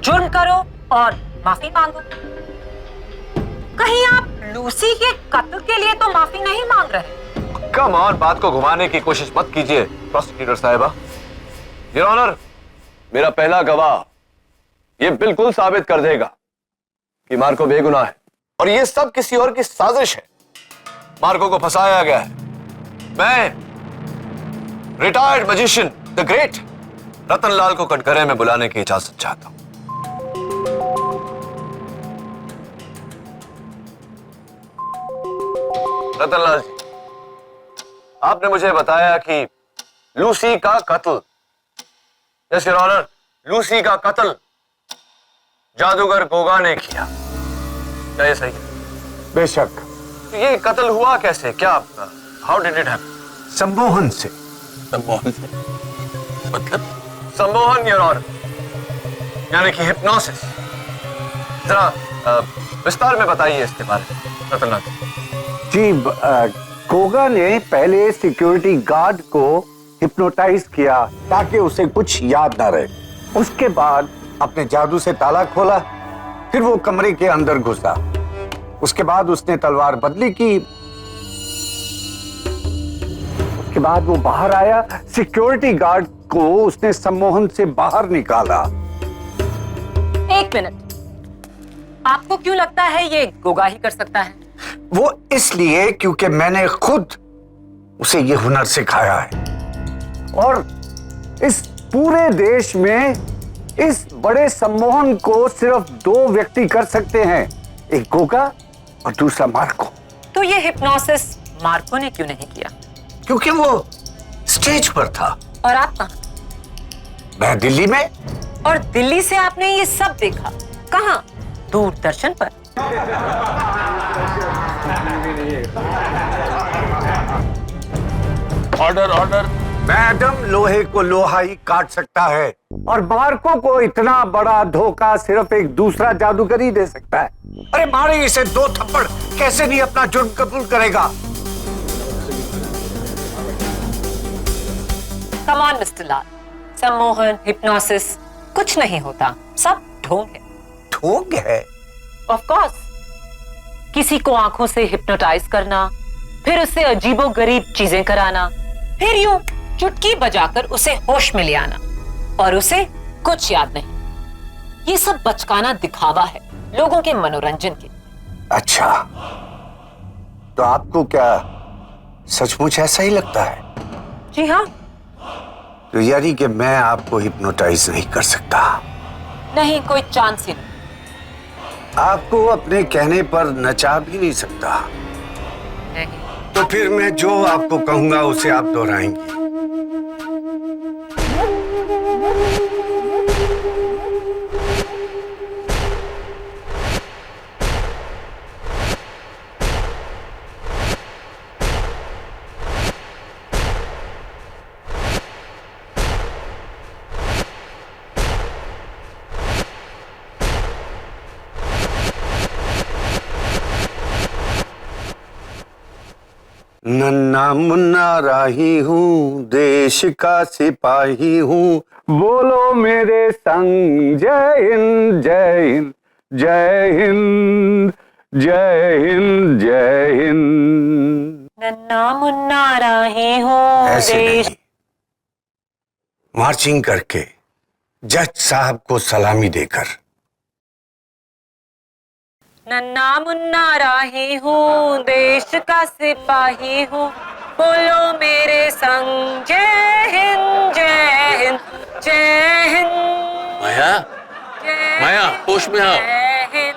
जुर्म करो और माफी मांगो। कहीं आप लूसी के कत्ल के लिए तो माफी नहीं मांग रहे? कम ऑन, बात को घुमाने की कोशिश मत कीजिए प्रोसिक्यूटर साहिबा। योर ऑनर, मेरा पहला गवाह ये बिल्कुल साबित कर देगा कि मार्को बेगुनाह है और ये सब किसी और की साजिश है। मार्को को फंसाया गया है। मैं retired magician the great Ratanlal को कटघरे में बुलाने की इजाजत चाहता हूं। रतनलाल जी, आपने मुझे बताया कि लूसी का कत्ल, यस योर ऑनर, लूसी का कत्ल जादूगर गोगा ने किया। क्या ये सही है? बेशक। तो ये कत्ल हुआ कैसे? क्या, हाउ डिड इट हैपन? सम्मोहन से। सम्मोहन से मतलब? सम्मोहन योर ऑनर, यानी कि हिप्नोसिस। जरा विस्तार में बताइए इसके बारे में रतनलाल जी। गोगा ने पहले सिक्योरिटी गार्ड को हिप्नोटाइज किया ताकि उसे कुछ याद ना रहे। उसके बाद अपने जादू से ताला खोला, फिर वो कमरे के अंदर घुसा। उसके बाद उसने तलवार बदली की। उसके बाद वो बाहर आया, सिक्योरिटी गार्ड को उसने सम्मोहन से बाहर निकाला। एक मिनट, आपको क्यों लगता है ये गोगा ही कर सकता है? वो इसलिए क्योंकि मैंने खुद उसे ये हुनर सिखाया है। और इस पूरे देश में इस बड़े सम्मोहन को सिर्फ 2 व्यक्ति कर सकते हैं, एक गोगा और दूसरा मार्को। तो ये हिप्नोसिस मार्को ने क्यों नहीं किया? क्योंकि वो स्टेज पर था। और आप कहां? मैं दिल्ली में। और दिल्ली से आपने ये सब देखा कहां? दूरदर्शन पर। Order order. मैडम, लोहे को लोहा ही काट सकता है और मार्को को इतना बड़ा धोखा सिर्फ एक दूसरा जादूगर ही दे सकता है। अरे मारे इसे 2 थप्पड़, कैसे नहीं अपना जुर्म कबूल करेगा? कम ऑन मिस्टर लाल, सम्मोहन, हिप्नोसिस कुछ नहीं होता, सब ढोंग है। ढोंग है? Of course. किसी को आंखों से हिप्नोटाइज करना, फिर उससे अजीबोगरीब चीजें कराना, फिर यूं चुटकी बजाकर उसे होश में ले आना, और उसे कुछ याद नहीं। ये सब बचकाना दिखावा है लोगों के मनोरंजन के। अच्छा, तो आपको क्या सचमुच ऐसा ही लगता है? जी हाँ। तो यानी कि मैं आपको हिप्नोटाइज नहीं कर सकता? नहीं, कोई चांस ही नहीं। आपको अपने कहने पर नचा भी नहीं सकता? नहीं। तो फिर मैं जो आपको कहूंगा उसे आप दोहराएंगी? नन्ना मुन्ना राही हूँ, देश का सिपाही हूँ, बोलो मेरे संग जय हिंद जय हिंद जय हिंद जय हिंद जय हिंद। नन्ना मुन्ना राही हो ऐसे देश। नहीं, मार्चिंग करके जज साहब को सलामी देकर। नन्ना मुन्ना राही हूँ, देश का सिपाही हूँ, बोलो मेरे संग जय हिंद जय हिंद जय हिंद। माया, माया होश में आओ। जय हिंद।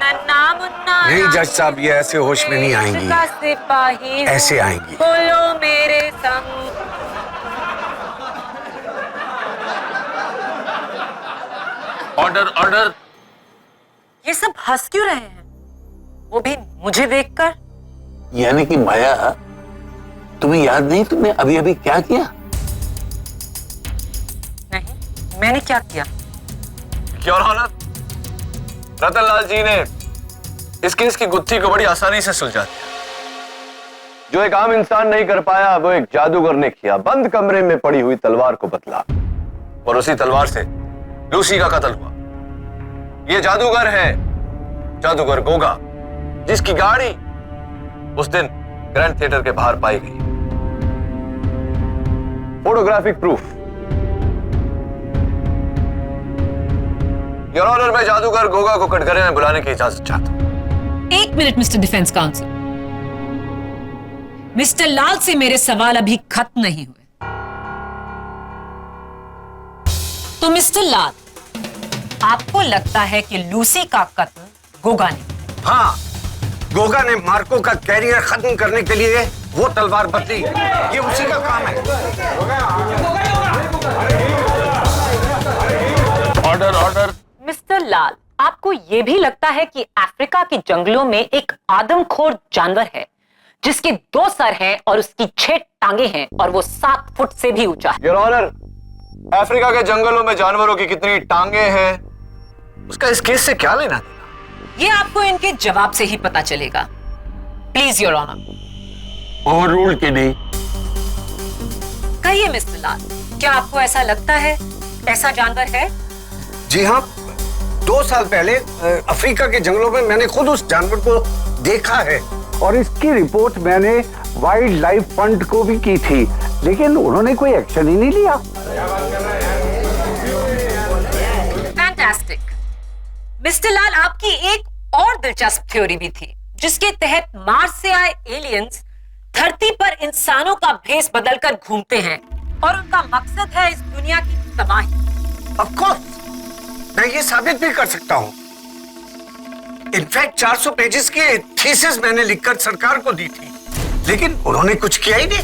नन्ना मुन्ना नहीं जज साहब, ये ऐसे होश में नहीं आएंगी, देश का सिपाही हूँ, ऐसे आएंगी। बोलो मेरे संग। Order order. ये सब हंस क्यों रहे हैं? वो भी मुझे देखकर। यानी कि माया, तुम्हें याद नहीं तुमने अभी अभी क्या किया? नहीं, मैंने क्या किया? योर ऑनर, रतनलाल जी ने इस केस की गुत्थी को बड़ी आसानी से सुलझा दिया। जो एक आम इंसान नहीं कर पाया, वो एक जादूगर ने किया। बंद कमरे में पड़ी हुई तलवार को बदला और उसी तलवार से लूसी का कत्ल हुआ। ये जादूगर है, जादूगर गोगा, जिसकी गाड़ी उस दिन ग्रैंड थिएटर के बाहर पाई गई। Photographic proof. योर ऑनर, मैं जादूगर गोगा को कटघरे में बुलाने की इजाजत चाहता हूं। 1 minute mister defence council. Mister Lal से मेरे सवाल अभी खत्म नहीं हुए। तो मिस्टर लाल, आपको लगता है कि लूसी का कत्ल गोगा ने? हाँ, गोगा ने मार्को का कैरियर खत्म करने के लिए वो तलवार बदली, ये उसी का काम है। Order order. मिस्टर लाल, आपको ये भी लगता है कि अफ्रीका के जंगलों में एक आदमखोर जानवर है जिसके 2 सर हैं और उसकी 6 टांगे हैं और वो 7 फुट से भी ऊंचा है? योर ऑनर, अफ्रीका के जंगलों में जानवरों की कितनी टांगे हैं उसका इस केस से क्या लेना? ये आपको इनके जवाब से ही पता चलेगा। Please your honour. Overruled के नहीं। कहिए मिस्टर लाल, क्या आपको ऐसा लगता है ऐसा जानवर है? जी हाँ, 2 साल पहले अफ्रीका के जंगलों में मैंने खुद उस जानवर को देखा है। और इसकी रिपोर्ट मैंने वाइल्ड लाइफ फंड को भी की थी, लेकिन उन्होंने कोई एक्शन ही नहीं लिया। फैंटास्टिक। मिस्टर लाल, आपकी एक और दिलचस्प थ्योरी भी थी जिसके तहत मार्स से आए एलियंस धरती पर इंसानों का भेष बदलकर घूमते हैं और उनका मकसद है इस दुनिया की तबाही। ऑफ कोर्स, मैं ये साबित भी कर सकता हूँ। इनफैक्ट 400 पेजेस की थीसिस मैंने लिखकर सरकार को दी थी, लेकिन उन्होंने कुछ किया ही नहीं।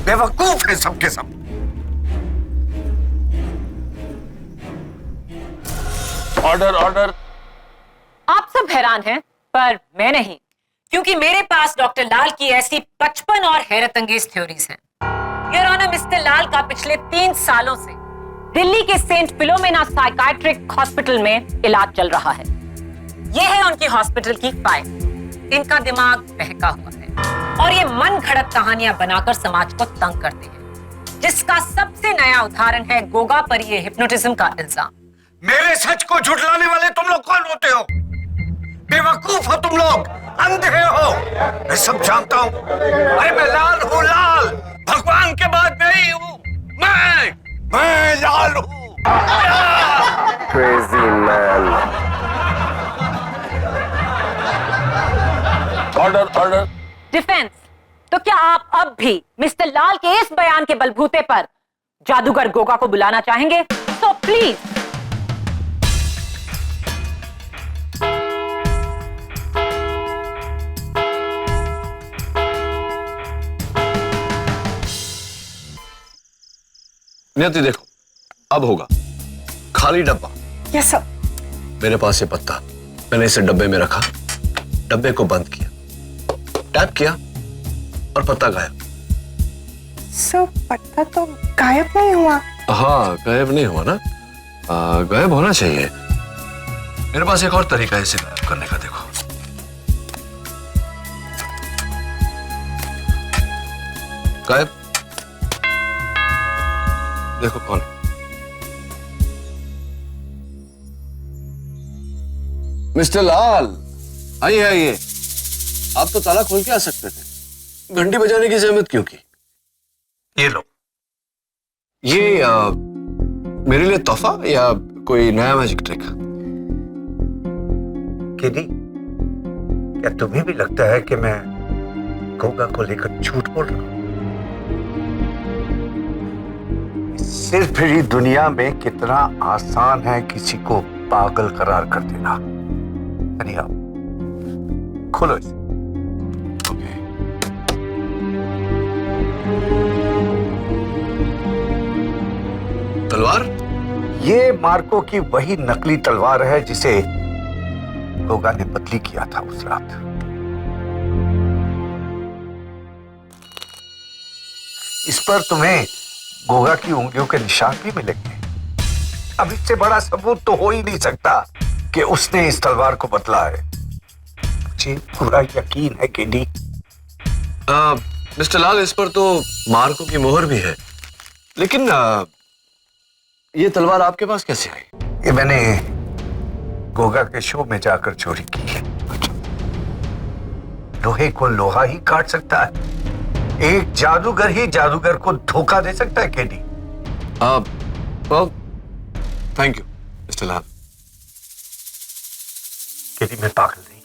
बेवकूफ है सबके सब। Order order. आप सब हैरान हैं, पर मैं नहीं, क्योंकि मेरे पास डॉक्टर लाल की ऐसी 55 और हैरत अंगेज थ्योरीज हैं। योर ऑनर, मिस्टर लाल का पिछले 3 सालों से दिल्ली के सेंट फिलोमेना साइकाट्रिक हॉस्पिटल में इलाज चल रहा है। यह है उनकी हॉस्पिटल की फाइल। इनका दिमाग बहका हुआ है और ये मन घड़त कहानियां बनाकर समाज को तंग करते हैं, जिसका सबसे नया उदाहरण है गोगा पर ये हिप्नोटिज्म का इल्जाम। मेरे सच को झुठलाने वाले तुम लोग कौन होते हो? बेवकूफ हो तुम लोग, अंधे हो। मैं सब जानता हूँ। अरे मैं लाल हूँ, लाल। भगवान के बाद मैं ही हूँ। मैं लाल हूँ। Crazy man. Order order. Defence, तो क्या आप अब भी मिस्टर लाल के इस बयान के बलबूते पर जादूगर गोगा को बुलाना चाहेंगे? तो प्लीज। नियति देखो, अब होगा खाली डब्बा। Yes sir. मेरे पास ये पत्ता, मैंने इसे डब्बे में रखा, डब्बे को बंद किया, टैप किया और पत्ता गायब। सर, पत्ता तो गायब नहीं हुआ। हाँ, गायब नहीं हुआ ना? गायब होना चाहिए। मेरे पास एक और तरीका है इसे गायब करने का। देखो, गायब। देखो कौन? मिस्टर लाल, आइए आइए। आप तो ताला खोल के आ सकते थे, घंटी बजाने की जहमत क्यों की? ये लो। ये मेरे लिए तोहफा या कोई नया मैजिक ट्रिक? किडी, क्या तुम्हें भी लगता है कि मैं गोगा को लेकर झूठ बोल रहा हूं? सिर्फ ही दुनिया में कितना आसान है किसी को पागल करार कर देना। यानी आप खोलो इसे। तलवार? ये मार्को की वही नकली तलवार है जिसे गोगा ने बदली किया था उस रात। इस पर तुम्हें गोगा की उंगलियों के निशान भी मिलेंगे। अब इससे बड़ा सबूत तो हो ही नहीं सकता कि उसने इस तलवार को बदला है। मुझे पूरा यकीन है केडी। मिस्टर लाल, इस पर तो मार्को की मोहर भी है, लेकिन ये तलवार आपके पास कैसे आई? ये मैंने गोगा के शो में जाकर चोरी की है। लोहे को लोहा ही काट सकता है। एक जादूगर ही जादूगर को धोखा दे सकता है KD. Thank you mister Lal. KD, मैं पागल नहीं।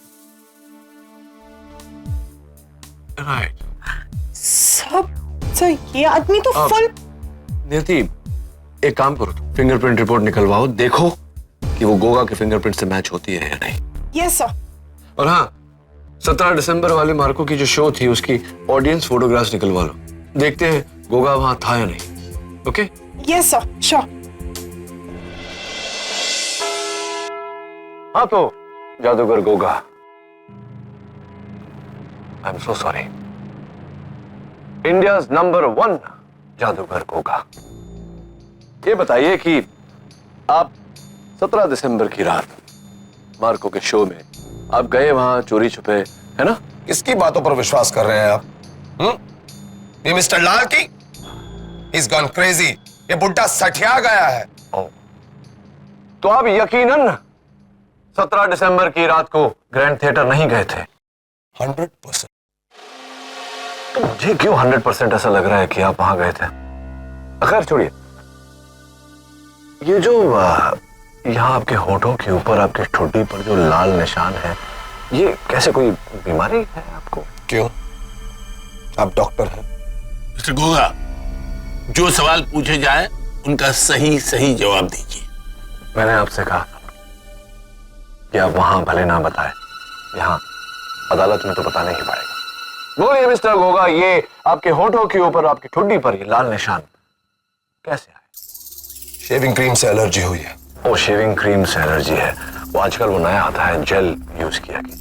राइट। सर, ये आदमी तो फुल। नियति, एक काम करो, तुम फिंगरप्रिंट रिपोर्ट निकलवाओ, देखो कि वो गोगा के फिंगरप्रिंट से मैच होती है या नहीं। Yes sir. और हाँ, 17 दिसंबर वाली मार्को की जो शो थी उसकी ऑडियंस फोटोग्राफ्स निकलवा लो, देखते हैं गोगा वहां था या नहीं। ओके? Yes sir, sure. हाँ तो जादूगर Goga, I am so sorry, India's number 1 जादूगर गोगा, ये बताइए कि आप 17 दिसंबर की रात मार्को के शो में आप गए वहां चोरी छुपे, है ना? किसकी बातों पर विश्वास कर रहे हैं आप? ये मिस्टर लाल की? He's gone crazy. ये बुड्ढा सठिया गया है। तो आप यकीनन 17 दिसंबर की रात को ग्रैंड थिएटर नहीं गए थे? 100%। तो मुझे क्यों 100% ऐसा लग रहा है कि आप वहां गए थे? खैर छोड़िए, ये जो यहाँ आपके होठों के ऊपर आपकी ठुड्डी पर जो लाल निशान है, ये कैसे, कोई बीमारी है आपको? क्यों? आप डॉक्टर हैं। मिस्टर गोगा, जो सवाल पूछे जाए उनका सही सही जवाब दीजिए। मैंने आपसे कहा था कि आप वहां भले ना बताएं, यहाँ अदालत में तो बताना ही पड़ेगा। बोलिए मिस्टर गोगा, ये आपके होठों के ऊपर आपकी ठुड्डी पर ये लाल निशान कैसे आए? शेविंग क्रीम से एलर्जी हुई है। वो शेविंग क्रीम से एलर्जी है, वो आजकल वो नया आता है, जेल यूज किया कीजिए।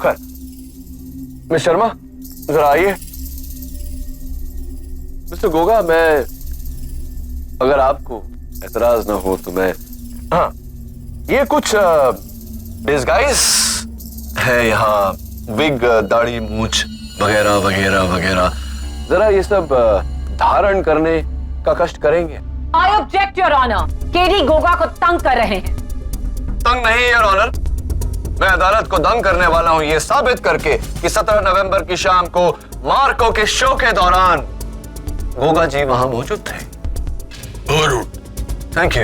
खैर मिस शर्मा जरा आइए। मिस्टर गोगा, मैं, अगर आपको एतराज ना हो तो मैं, हाँ, ये कुछ डिस्गाइज है यहाँ, विग, दाढ़ी, मूछ वगैरह वगैरह वगैरह, जरा ये सब धारण करने का कष्ट करेंगे? I object your honour, KD Goga को तंग कर रहे हैं। तंग नहीं योर ऑनर, मैं अदालत को दंग करने वाला हूं ये साबित करके कि 17 नवंबर की शाम को मार्को के शो के दौरान गोगा जी वहां मौजूद थे। Overruled. Thank you.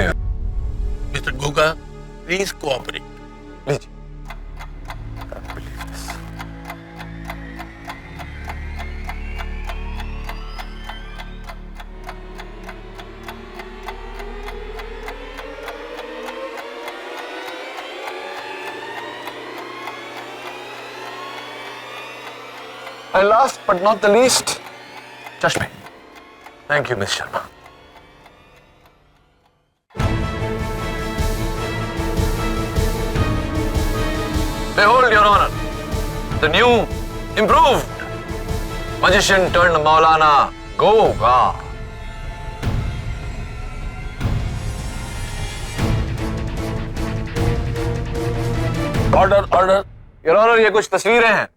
Mister Goga, please cooperate. लीजिए। And last but not the least, चश्मे। Thank you, Miss Sharma. Behold, Your Honor, the new, improved magician turned Maulana Goga. Order, order. Your Honor, ये कुछ तस्वीरें हैं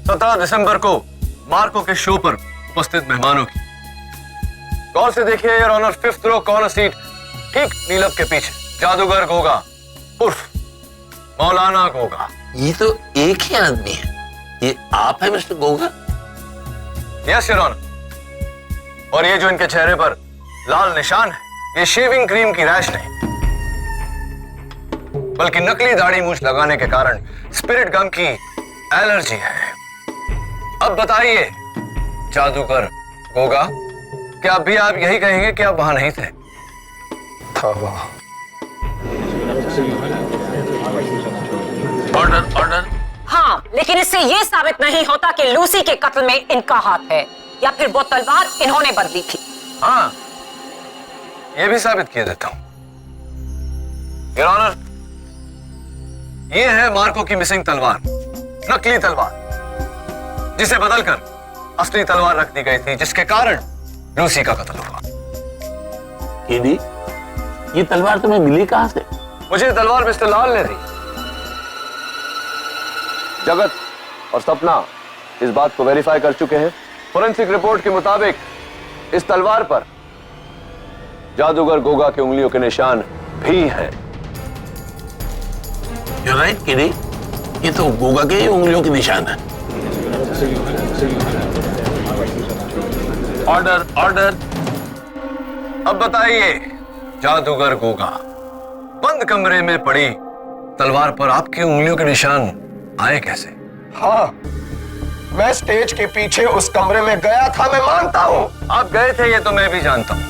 17 दिसंबर को मार्को के शो पर उपस्थित मेहमानों की। गौर से देखिए your honour, 5th row corner seat, ठीक नीलब के पीछे जादूगर गोगा उर्फ मौलाना गोगा। ये तो एक ही आदमी है। ये आप है mister Goga? Yes your honour. और ये जो इनके चेहरे पर लाल निशान है, ये शेविंग क्रीम की रैश नहीं, बल्कि नकली दाढ़ी मूछ लगाने के कारण स्पिरिट गम की एलर्जी है। अब बताइए जादूगर गोगा, क्या अभी आप यही कहेंगे कि आप वहां नहीं थे? था वहां। Order, order. हाँ, लेकिन इससे यह साबित नहीं होता कि लूसी के कत्ल में इनका हाथ है या फिर वो तलवार इन्होंने बदली थी। हाँ, यह भी साबित किया देता हूं योर ऑनर। यह है मार्को की मिसिंग तलवार, नकली तलवार, जिसे बदलकर असली तलवार रख दी गई थी, जिसके कारण लूसी का कत्ल हुआ। केडी, ये तलवार तुम्हें मिली कहां से? मुझे तलवार मिस्टर लाल ने दी। जगत और सपना इस बात को वेरीफाई कर चुके हैं। फोरेंसिक रिपोर्ट के मुताबिक इस तलवार पर जादूगर गोगा की उंगलियों के निशान भी हैं। You're right, केडी, ये तो गोगा के ही उंगलियों के निशान है। Order, order. अब बताइए जादूगर गोगा, बंद कमरे में पड़ी तलवार पर आपकी उंगलियों के निशान आए कैसे? हाँ, मैं स्टेज के पीछे उस कमरे में गया था, मैं मानता हूँ। आप गए थे ये तो मैं भी जानता हूँ,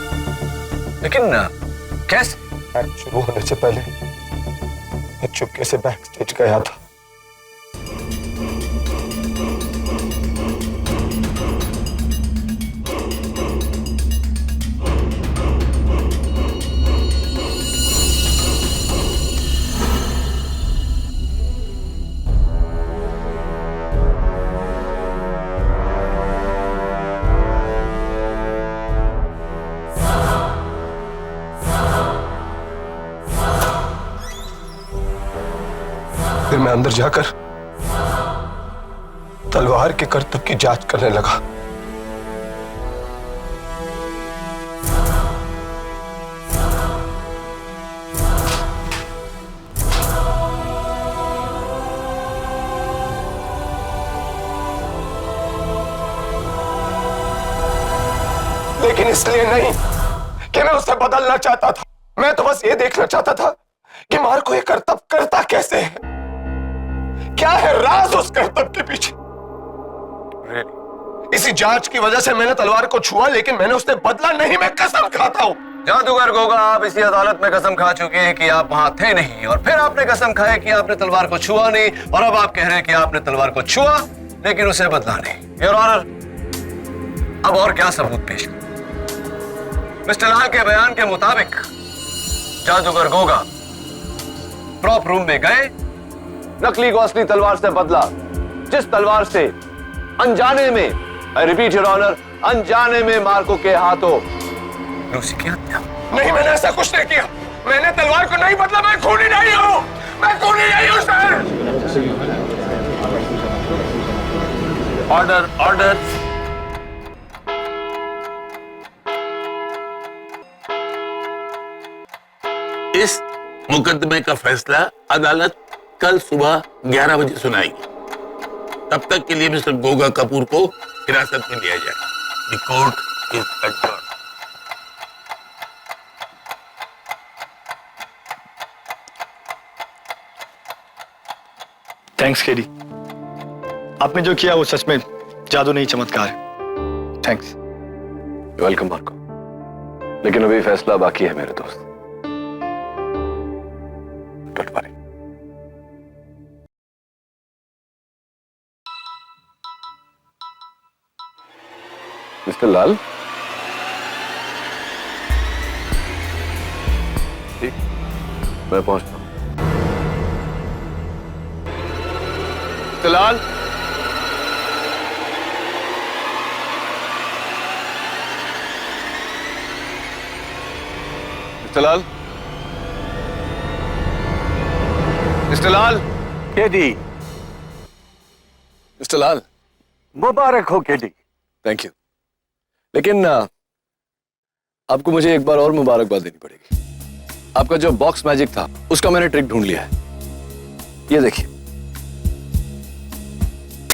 लेकिन कैसे? एक्ट शुरू होने से पहले मैं चुपके से बैक स्टेज गया था। फिर मैं अंदर जाकर तलवार के करतब की जांच करने लगा। लेकिन इसलिए नहीं कि मैं उसे बदलना चाहता था, मैं तो बस ये देखना चाहता था कि मार्को ये करतब करता कैसे है, क्या है राज उस करतब के पीछे। इसी जांच की वजह से मैंने तलवार को छुआ, लेकिन मैंने उससे बदला नहीं, मैं कसम खाता हूं। जादूगर गोगा, आप इसी अदालत में कसम खा चुके हैं कि आप वहां थे नहीं, और फिर आपने कसम खाई कि आपने तलवार को छुआ नहीं, और अब आप कह रहे हैं कि आपने तलवार को छुआ लेकिन उसे बदला नहीं। योर ऑनर, अब और क्या सबूत पेश करूं? मिस्टर लाल के बयान के मुताबिक जादूगर गोगा प्रॉप रूम में गए, नकली को असली तलवार से बदला, जिस तलवार से अनजाने में, आई रिपीट योर ऑनर, अनजाने में मार्को के हाथों लूसी की हत्या। नहीं, मैंने ऐसा कुछ नहीं किया, मैंने तलवार को नहीं बदला, मैं खूनी नहीं हूं, मैं खूनी नहीं हूं सर। Order, order. इस मुकदमे का फैसला अदालत कल सुबह 11 बजे सुनाएगी। तब तक के लिए मिस्टर गोगा कपूर को हिरासत में लिया जाए। The court is adjourned. Thanks KD, आपने जो किया वो सच में जादू नहीं चमत्कार है। थैंक्स। वेलकम मार्को, लेकिन अभी फैसला बाकी है मेरे दोस्त। Don't worry. मिस्टर लाल, ठीक, मैं पहुंचता हूं। मिस्टर लाल, मिस्टर लाल, मिस्टर लाल, केडी, मिस्टर लाल, मुबारक हो केडी। थैंक यू, लेकिन आपको मुझे एक बार और मुबारकबाद देनी पड़ेगी। आपका जो बॉक्स मैजिक था उसका मैंने ट्रिक ढूंढ लिया है। ये देखिए,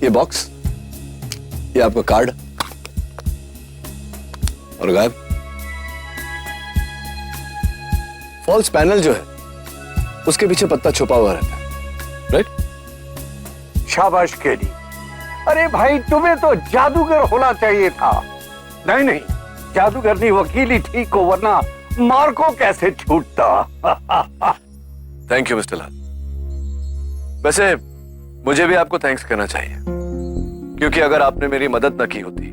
ये बॉक्स, ये आपका कार्ड, और गायब। फॉल्स पैनल जो है उसके पीछे पत्ता छुपा हुआ रहता है, राइट? शाबाश केडी। अरे भाई, तुम्हें तो जादूगर होना चाहिए था। नहीं नहीं, जादूगर नहीं, वकील ही ठीक हो, वरना मार्को कैसे छूटता। थैंक यू मिस्टर लाल। वैसे मुझे भी आपको थैंक्स कहना चाहिए, क्योंकि अगर आपने मेरी मदद न की होती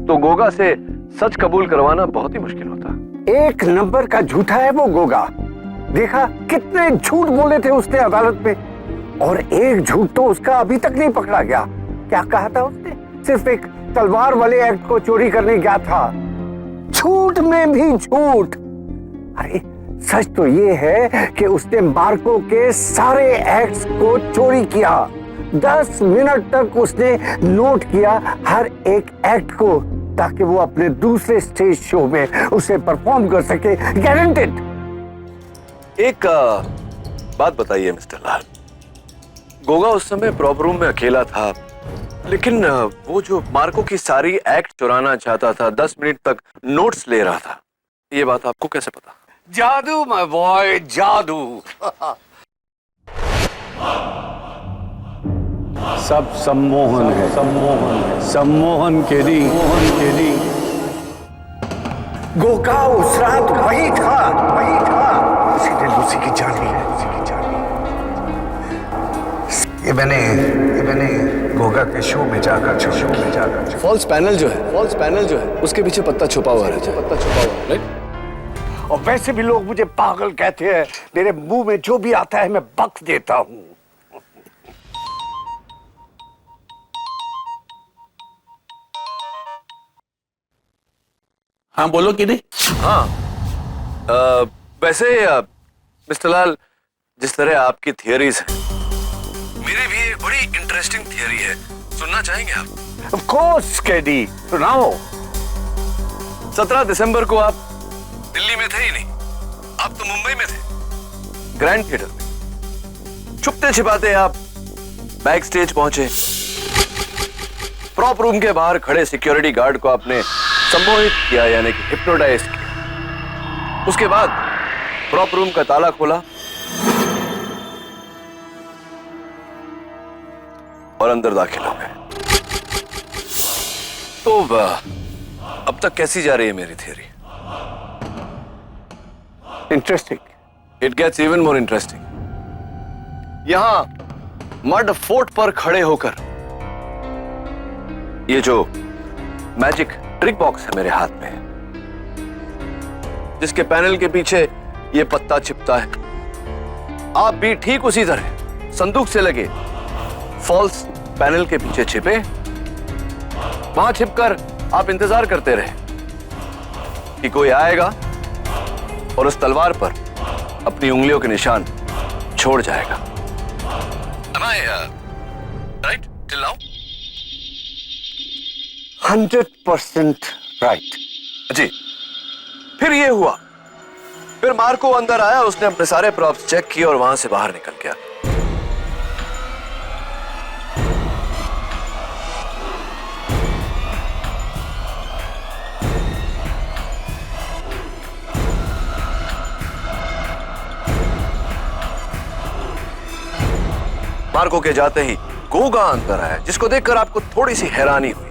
तो गोगा से सच कबूल करवाना बहुत ही मुश्किल होता। एक नंबर का झूठा है वो गोगा। देखा कितने झूठ बोले थे उसने अदालत में, और एक झूठ तो उसका अभी तक नहीं पकड़ा गया। क्या कहा था उसने? सिर्फ एक तलवार वाले एक्ट को चोरी करने गया था। झूठ में भी झूठ। अरे सच तो ये है कि उसने मार्को के सारे एक्ट्स को चोरी किया। 10 मिनट तक उसने नोट किया हर एक एक्ट को, ताकि वो अपने दूसरे स्टेज शो में उसे परफॉर्म कर सके। गारंटेड। एक बात बताइए मिस्टर लाल, गोगा उस समय प्रॉप रूम में अकेला था, लेकिन वो जो मार्को की सारी एक्ट चुराना चाहता था, 10 मिनट तक नोट्स ले रहा था, ये बात आपको कैसे पता? जादू माय बॉय, जादू। सब सम्मोहन है, सम्मोहन है, सम्मोहन केडी, मोहन केडी। गोगा उस रात वही था, वही था। सीधे लूसी की जान ली है, लूसी की जान ली। ये मैंने गोगा के शो में जाकर फॉल्स पैनल जो है उसके पीछे पत्ता छुपा हुआ रहता है, पत्ता छुपा हुआ, राइट? और वैसे भी लोग मुझे पागल कहते हैं, मेरे मुंह में जो भी आता है मैं बख्श देता हूं। हाँ बोलो कि नहीं? हाँ, वैसे मिस्टर लाल, जिस तरह आपकी थियरीज हैं मेरी भी एक बड़ी इंटरेस्टिंग थियरी है, सुनना चाहेंगे आप? ऑफ कोर्स केडी, सुनाओ। 17 दिसंबर को आप दिल्ली में थे ही नहीं, आप तो मुंबई में थे, ग्रैंड थिएटर में। छुपते छिपाते आप बैक स्टेज पहुंचे। प्रॉप रूम के बाहर खड़े सिक्योरिटी गार्ड को आपने सम्मोहित किया, यानी कि हिप्नोटाइज किया। उसके बाद प्रॉप रूम का ताला खोला और अंदर दाखिल हो गए। तो अब तक कैसी जा रही है मेरी theory? Interesting. It gets even more interesting. यहां मड फोर्ट पर खड़े होकर ये जो मैजिक ट्रिक बॉक्स है मेरे हाथ में, जिसके पैनल के पीछे ये पत्ता छिपता है, आप भी ठीक उसी तरह संदूक से लगे फॉल्स पैनल के पीछे छिपे। वहां छिपकर आप इंतजार करते रहे कि कोई आएगा और उस तलवार पर अपनी उंगलियों के निशान छोड़ जाएगा। Am I right till now? 100% right. जी। फिर ये हुआ, फिर मार्को अंदर आया, उसने अपने सारे प्रॉप्स चेक किए और वहां से बाहर निकल गया। मार्को के जाते ही गोगा अंदर आया, जिसको देखकर आपको थोड़ी सी हैरानी हुई।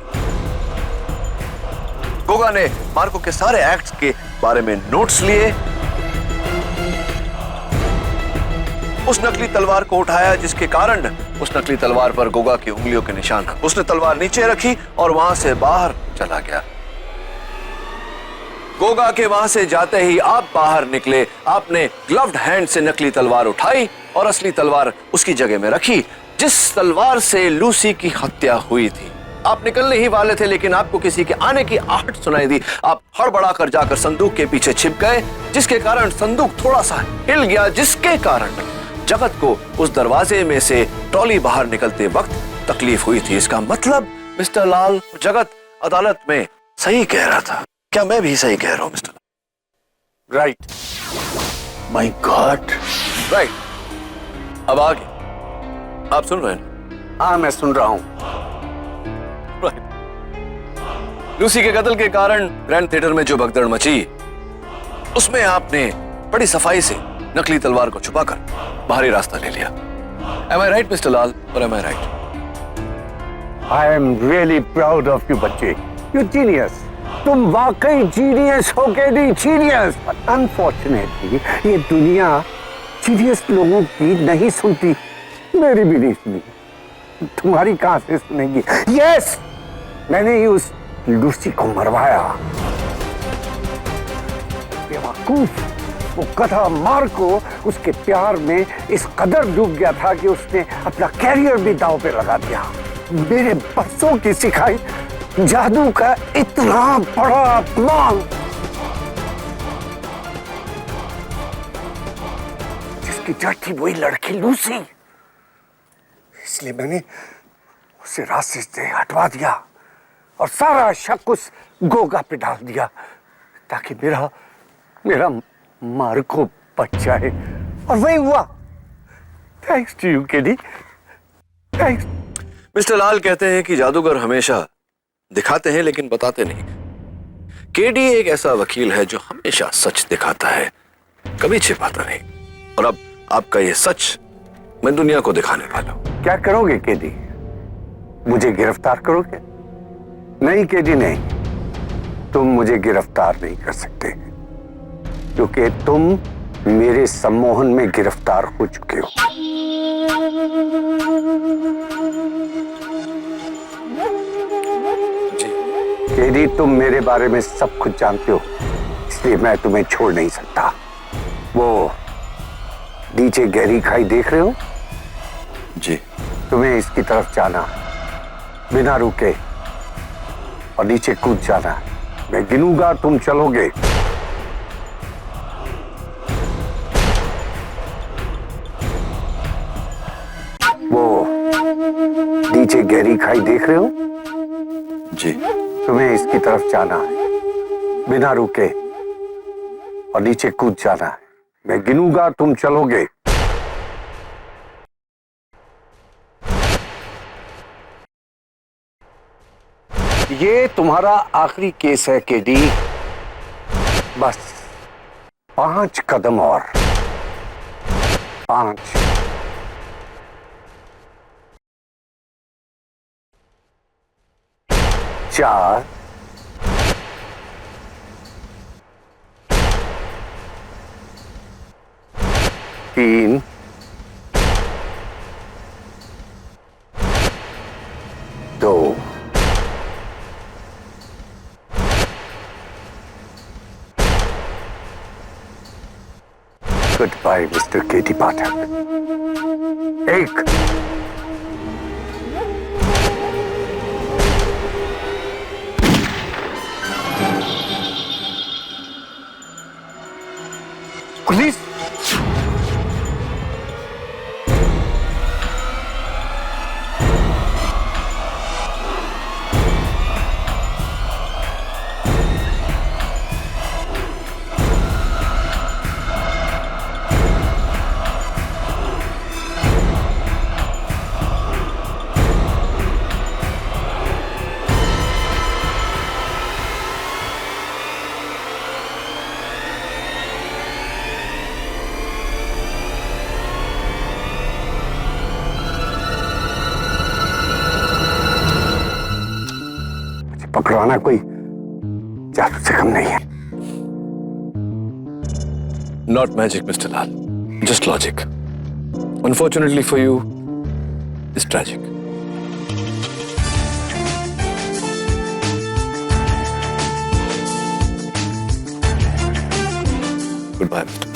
गोगा ने मार्को के सारे एक्ट्स के बारे में नोट्स लिए, उस नकली तलवार को उठाया, जिसके कारण उस नकली तलवार पर गोगा की उंगलियों के निशान। उसने तलवार नीचे रखी और वहां से बाहर चला गया। गोगा के वहां से जाते ही आप बाहर निकले। आपने ग्लव्ड हैंड से नकली तलवार उठाई और असली तलवार उसकी जगह में रखी, जिस तलवार से लूसी की हत्या हुई थी। आप निकलने ही वाले थे, लेकिन आपको किसी के आने की आहट सुनाई दी। आप हड़बड़ाकर जाकर संदूक के पीछे छिप गए, जिसके कारण संदूक थोड़ा सा हिल गया, जिसके कारण जगत को उस दरवाजे में से ट्रॉली बाहर निकलते वक्त तकलीफ हुई थी। इसका मतलब मिस्टर लाल, जगत अदालत में सही कह रहा था। क्या मैं भी सही कह रहा हूं mister? Right. My God. Right. अब आगे आप सुन रहे हैं? हाँ, मैं सुन रहा हूं। लूसी के कत्ल के कारण ग्रैंड थिएटर में जो भगदड़ मची, उसमें आपने बड़ी सफाई से नकली तलवार को छुपाकर बाहरी रास्ता ले लिया। Am I right, मिस्टर लाल, और am I right? I am really proud of you, बच्चे। You genius। तुम वाकई जीनियस हो के नहीं, जीनियस। अनफॉर्चुनेटली ये दुनिया जीनियस लोगों की नहीं सुनती, मेरी भी नहीं सुनी, तुम्हारी कहां से सुनेगी? यस, मैंने ही उस लूसी को मरवाया। बेवकूफ, वो गधा मार्को उसके प्यार में इस कदर डूब गया था कि उसने अपना कैरियर भी दांव पे लगा दिया। मेरे बच्चों की सिखाई जादू का इतना बड़ा अपमान, जिसकी जड़ थी वही लड़की लूसी, इसलिए मैंने उसे रास्ते से हटवा दिया और सारा शक उस गोगा पे डाल दिया, ताकि मेरा मार्को बच जाए। और वही हुआ। Thanks to you KD, thanks. Mister Lal कहते हैं कि जादूगर हमेशा दिखाते हैं लेकिन बताते नहीं। केडी एक ऐसा वकील है जो हमेशा सच दिखाता है, कभी छिपाता नहीं। और अब आपका ये सच मैं दुनिया को दिखाने वाला हूं। क्या करोगे केडी? मुझे गिरफ्तार करोगे? नहीं केडी, नहीं, तुम मुझे गिरफ्तार नहीं कर सकते, क्योंकि तुम मेरे सम्मोहन में गिरफ्तार हो चुके हो। केडी, तुम मेरे बारे में सब कुछ जानते हो, इसलिए मैं तुम्हें छोड़ नहीं सकता। वो नीचे गहरी खाई देख रहे हो? जी। तुम्हें इसकी तरफ जाना, बिना रुके, और नीचे कूद जाना। मैं गिनूंगा, तुम चलोगे। वो नीचे गहरी खाई देख रहे हो? जी। तुम्हें इसकी तरफ जाना है, बिना रुके, और नीचे कूद जाना है। मैं गिनूंगा, तुम चलोगे। ये तुम्हारा आखिरी केस है केडी। बस 5 कदम और। 5, 4, 3, 2, Goodbye, Mr. K.D. Pathak. 1, police. पकड़वाना कोई जादू से कम नहीं है। Not magic, Mr. Lal. Just logic. Unfortunately for you, it's tragic. Goodbye, Mr.